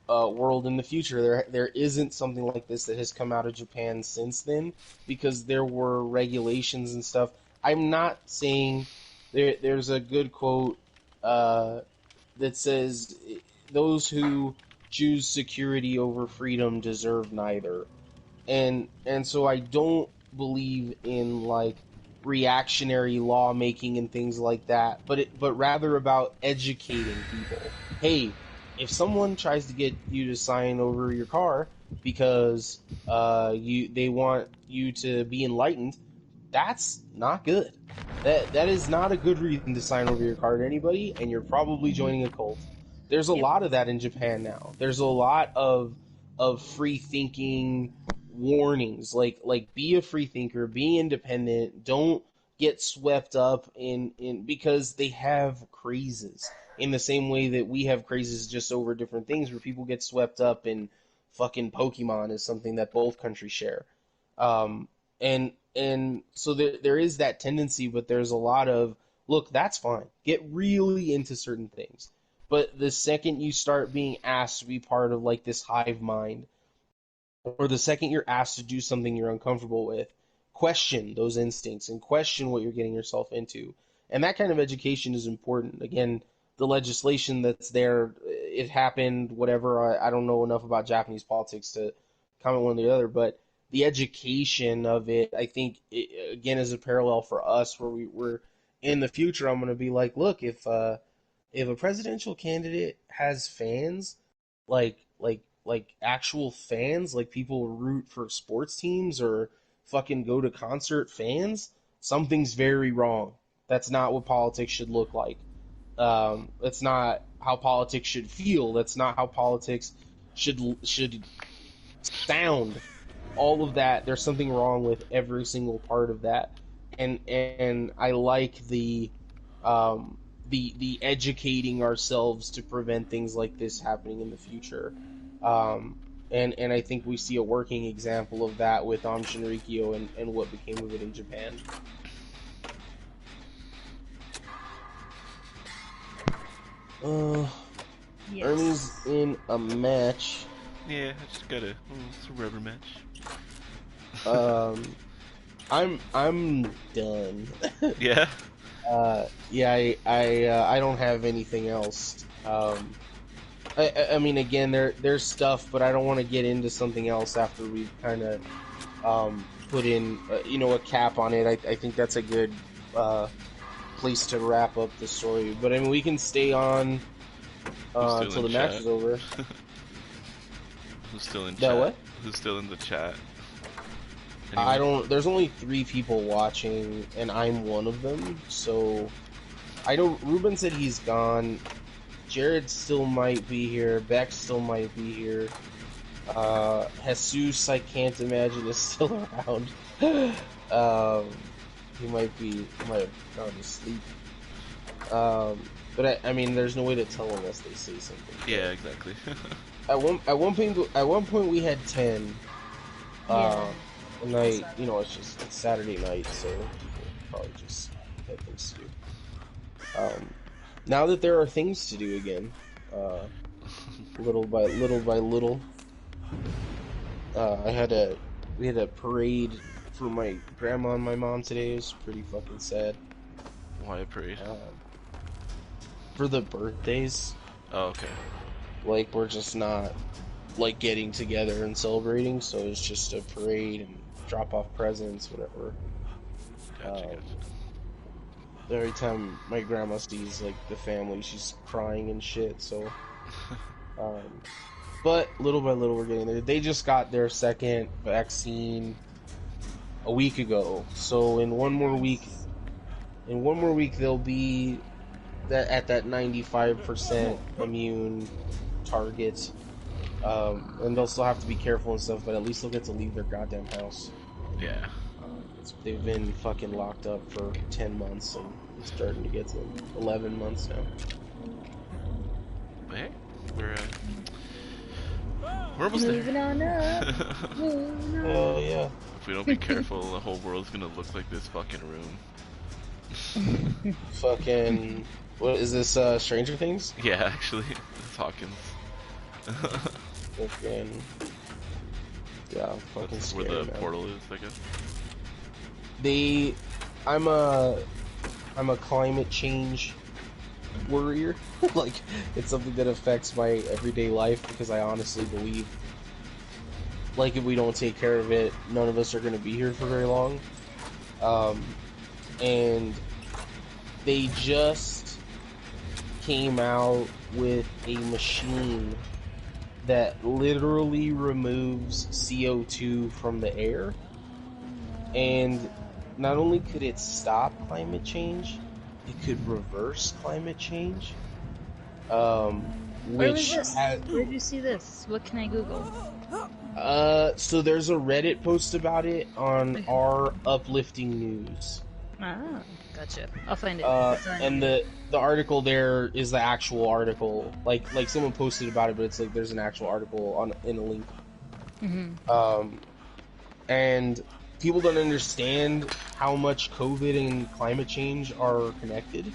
world in the future. There isn't something like this that has come out of Japan since then because there were regulations and stuff. I'm not saying there's a good quote uh, that says those who choose security over freedom deserve neither, and so I don't believe in like reactionary lawmaking and things like that, but rather about educating people. Hey, if someone tries to get you to sign over your car because they want you to be enlightened, that's not good. That is not a good reason to sign over your car to anybody, and you're probably joining a cult. There's a yep. lot of that in Japan now. There's a lot of free thinking warnings, like be a free thinker, be independent, don't get swept up in because they have crazes in the same way that we have crazes just over different things where people get swept up in fucking Pokemon is something that both countries share. Um, and so there is that tendency, but there's a lot of look, that's fine. Get really into certain things. But the second you start being asked to be part of like this hive mind, or the second you're asked to do something you're uncomfortable with, question those instincts and question what you're getting yourself into. And that kind of education is important. Again, the legislation that's there, it happened, whatever. I don't know enough about Japanese politics to comment one or the other, but the education of it, I think, again, is a parallel for us where we're in the future. I'm going to be like, look, if a presidential candidate has fans, like actual fans, like people root for sports teams or fucking go to concert fans, something's very wrong. That's not what politics should look like. It's not how politics should feel. That's not how politics should sound. All of that, there's something wrong with every single part of that, and I like the educating ourselves to prevent things like this happening in the future. And I think we see a working example of that with Shinrikyo and what became of it in Japan. Yes. Ernie's in a match. Yeah, I just got it's a rubber match. I'm done. Yeah? Yeah, I don't have anything else. I mean, again, there's stuff, but I don't want to get into something else after we've kind of put in, a cap on it. I think that's a good place to wrap up the story. But I mean, we can stay on until the match is over. Who's still in The chat? what? Who's still in the chat? There's only 3 people watching, and I'm one of them, so Ruben said he's gone. Jared still might be here. Beck still might be here. Jesus, I can't imagine, is still around. He might have gone to sleep. But I mean, there's no way to tell unless they say something. Yeah, exactly. At one point we had 10. And it's Saturday night, so people probably just had things to do. Now that there are things to do again, little by little, we had a parade for my grandma and my mom today. It was pretty fucking sad. Why a parade? For the birthdays. Oh, okay. Like, we're just not like getting together and celebrating, so it's just a parade and drop off presents, whatever. Gotcha. Every time my grandma sees like the family, she's crying and shit. So, but little by little, we're getting there. They just got their second vaccine a week ago, so in one more week, they'll be at that 95% immune target. And they'll still have to be careful and stuff, but at least they'll get to leave their goddamn house. Yeah. They've been fucking locked up for 10 months, and it's starting to get to 11 months now. Hey, we're almost there. Moving on up. Moving on. Yeah. If we don't be careful, the whole world's gonna look like this fucking room. Fucking... What is this, Stranger Things? Yeah, actually. It's Hawkins. Fucking... Yeah, I'm fucking That's scared, where the man. portal is, I guess. I'm a climate change worrier. Like, it's something that affects my everyday life, because I honestly believe, like, if we don't take care of it, none of us are going to be here for very long. And they just came out with a machine that literally removes CO2 from the air, and not only could it stop climate change, it could reverse climate change. Where was this? Where did you see this? What can I Google? So there's a Reddit post about it on our Uplifting News. Ah, gotcha. I'll find it. And the article there is the actual article. Like someone posted about it, but it's like there's an actual article in a link. Mm-hmm. And people don't understand how much COVID and climate change are connected.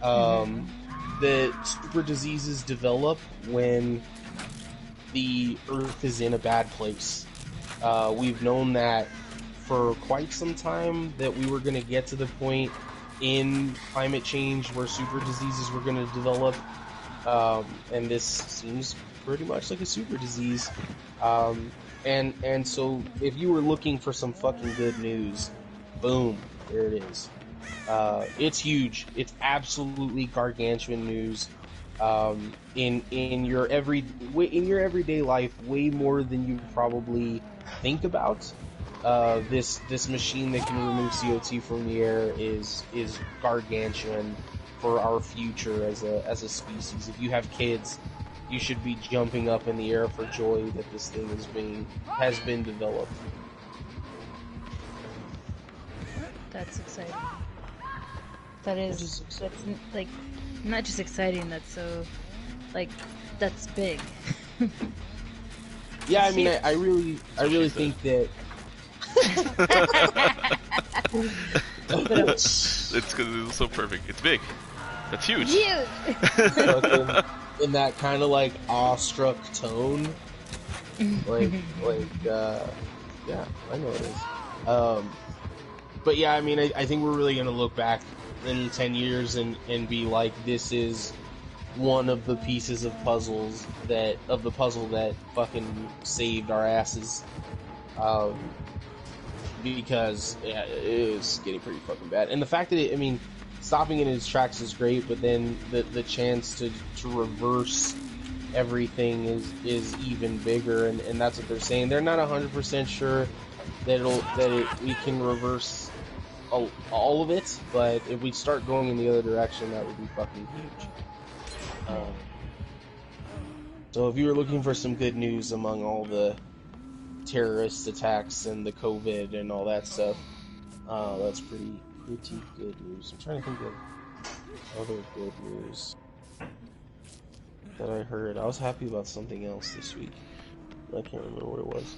The super diseases develop when the Earth is in a bad place. We've known that for quite some time, that we were going to get to the point in climate change where super diseases were going to develop. And this seems pretty much like a super disease. And so if you were looking for some fucking good news, boom, there it is. It's huge. It's absolutely gargantuan news. In your everyday life, way more than you probably think about. This machine that can remove CO2 from the air is gargantuan. for our future as a species. If you have kids, you should be jumping up in the air for joy that this thing has been developed. That's exciting. That's like not just exciting. That's so like that's big. Yeah, I mean, I really think that. It's because it's so perfect. It's big. That's huge. In that kind of like awestruck tone, yeah, I know it is. But yeah, I mean, I think we're really gonna look back in 10 years and be like, this is one of the pieces of the puzzle that fucking saved our asses. Because yeah, it is getting pretty fucking bad. And the fact that stopping it in its tracks is great, but then the chance to reverse everything is even bigger, and that's what they're saying. They're not 100% sure that we can reverse all of it, but if we start going in the other direction, that would be fucking huge. So if you were looking for some good news among all the terrorist attacks and the COVID and all that stuff, that's pretty good news. I'm trying to think of other good news that I heard. I was happy about something else this week. I can't remember what it was.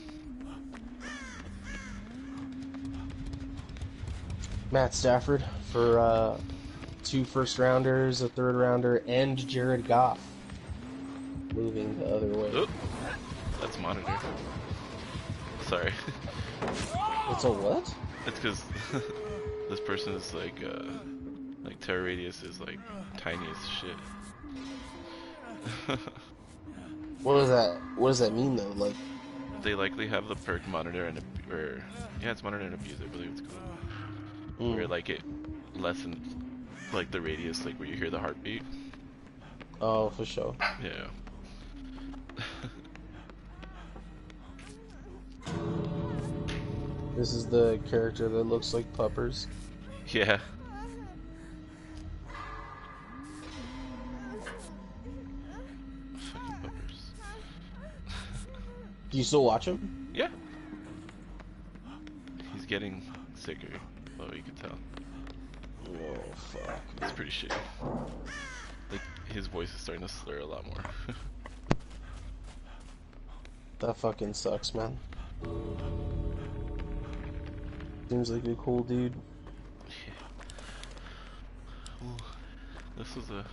Matt Stafford for 2 first-rounders, a third-rounder, and Jared Goff moving the other way. Oop. That's monitor. Sorry. It's a what? It's because this person is like terror radius is like tiny as shit. What does that mean though? Like, they likely have the perk monitor and it's monitor and abuse, I believe it's called. Where like it lessens like the radius, like where you hear the heartbeat. Oh, for sure. Yeah. This is the character that looks like Puppers. Yeah. Fucking Puppers. Do you still watch him? Yeah. He's getting sicker. Oh, you can tell. Oh, fuck. It's pretty shitty. Like, his voice is starting to slur a lot more. That fucking sucks, man. Seems like a cool dude. Yeah. Well, this was a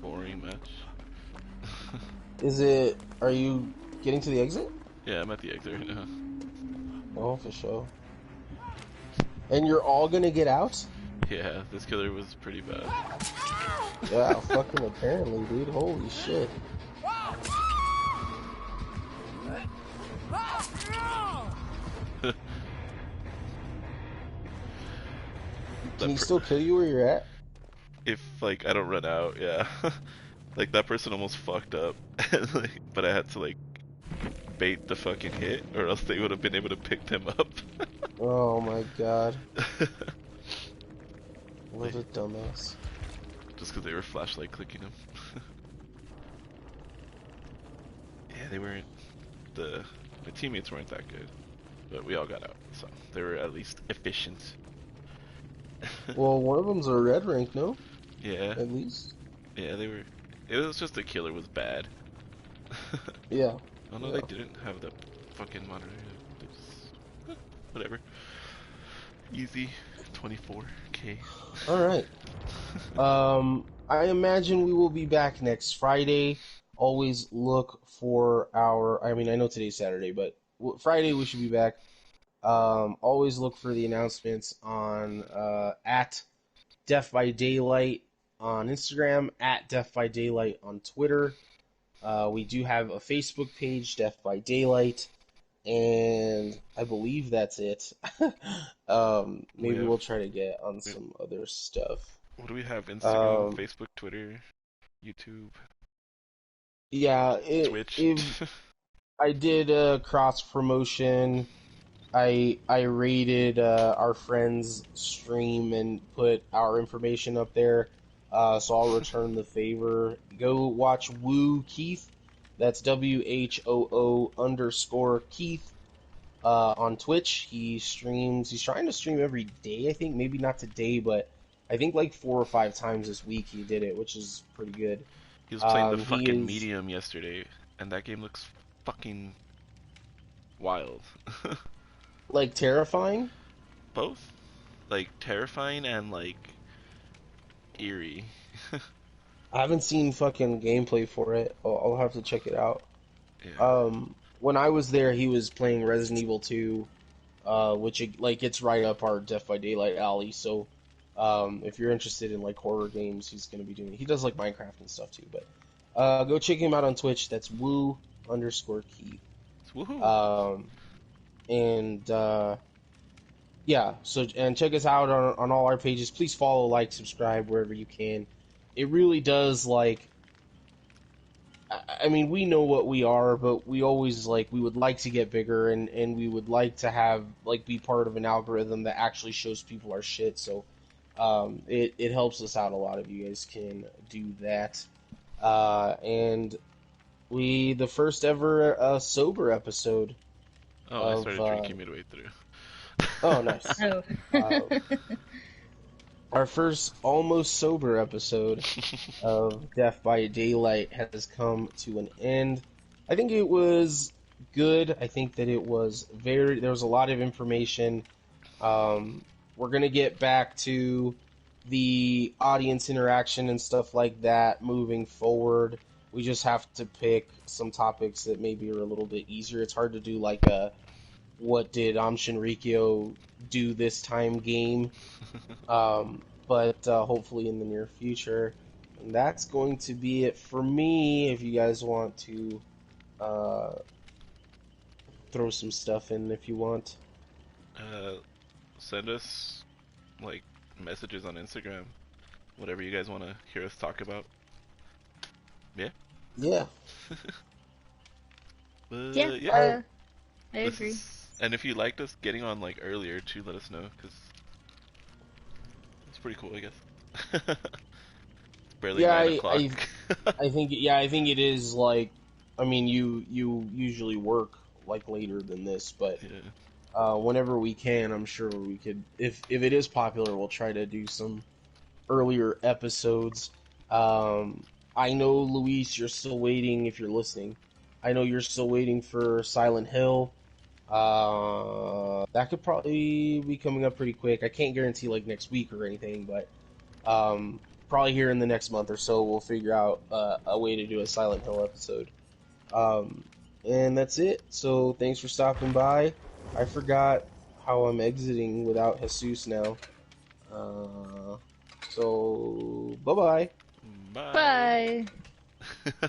boring match. Are you getting to the exit? Yeah, I'm at the exit right now. Oh, for sure. And you're all gonna get out? Yeah, this killer was pretty bad. Yeah, fucking apparently, dude. Holy shit. Can he still kill you where you're at? If, like, I don't run out, yeah. Like, that person almost fucked up. But I had to, like, bait the fucking hit, or else they would have been able to pick them up. Oh my god. What a dumbass. Just because they were flashlight clicking him. Yeah, they weren't... My teammates weren't that good. But we all got out, so they were at least efficient. Well, one of them's a red rank, no? Yeah. At least? Yeah, they were... It was just the killer was bad. Yeah. Oh no, yeah. they didn't have the fucking monitor. They just... Whatever. Easy. 24k. Alright. I imagine we will be back next Friday. Always look for I know today's Saturday, but Friday we should be back. Always look for the announcements on at Death by Daylight on Instagram, at Death by Daylight on Twitter. We do have a Facebook page, Death by Daylight, and I believe that's it. Maybe we'll try to get on some other stuff. What do we have? Instagram, Facebook, Twitter, YouTube? Yeah, Twitch? I did a cross promotion I raided our friend's stream and put our information up there, so I'll return the favor. Go watch Woo Keith. That's WHOO_Keith on Twitch. He streams. He's trying to stream every day. I think maybe not today, but I think like 4 or 5 times this week he did it, which is pretty good. He was playing the He fucking is medium yesterday, and that game looks fucking wild. like terrifying. Both, like terrifying and like eerie. I haven't seen fucking gameplay for it. I'll have to check it out. Yeah. When I was there, he was playing Resident Evil 2, which like it's right up our Death by Daylight alley. So, if you're interested in like horror games, he's gonna be doing. He does like Minecraft and stuff too. But go check him out on Twitch. That's Woo_Keith. It's woohoo. And yeah. So and check us out on all our pages. Please follow, like, subscribe wherever you can. It really does like. I mean, we know what we are, but we always we would like to get bigger, and we would like to have be part of an algorithm that actually shows people our shit. So, it helps us out a lot if you guys can do that. And the first ever sober episode. Oh, I started drinking midway through. Oh, nice. Oh. Our first almost sober episode of Death by Daylight has come to an end. I think it was good. I think that it was there was a lot of information. We're going to get back to the audience interaction and stuff like that moving forward. We just have to pick some topics that maybe are a little bit easier. It's hard to do like a what did Shinrikyo do this time game. But hopefully in the near future. And that's going to be it for me. If you guys want to throw some stuff in if you want. Send us like messages on Instagram. Whatever you guys want to hear us talk about. Yeah? Yeah. Yeah, I agree. And if you liked us getting on like earlier too, let us know, because it's pretty cool, I guess. It's barely 9 o'clock. I think it is I mean you usually work like later than this, but Yeah. Whenever we can, I'm sure we could if it is popular, we'll try to do some earlier episodes. I know, Luis, you're still waiting if you're listening. I know you're still waiting for Silent Hill. That could probably be coming up pretty quick. I can't guarantee like next week or anything, but probably here in the next month or so we'll figure out a way to do a Silent Hill episode. And that's it. So thanks for stopping by. I forgot how I'm exiting without Jesus now. So bye-bye. Bye. Bye.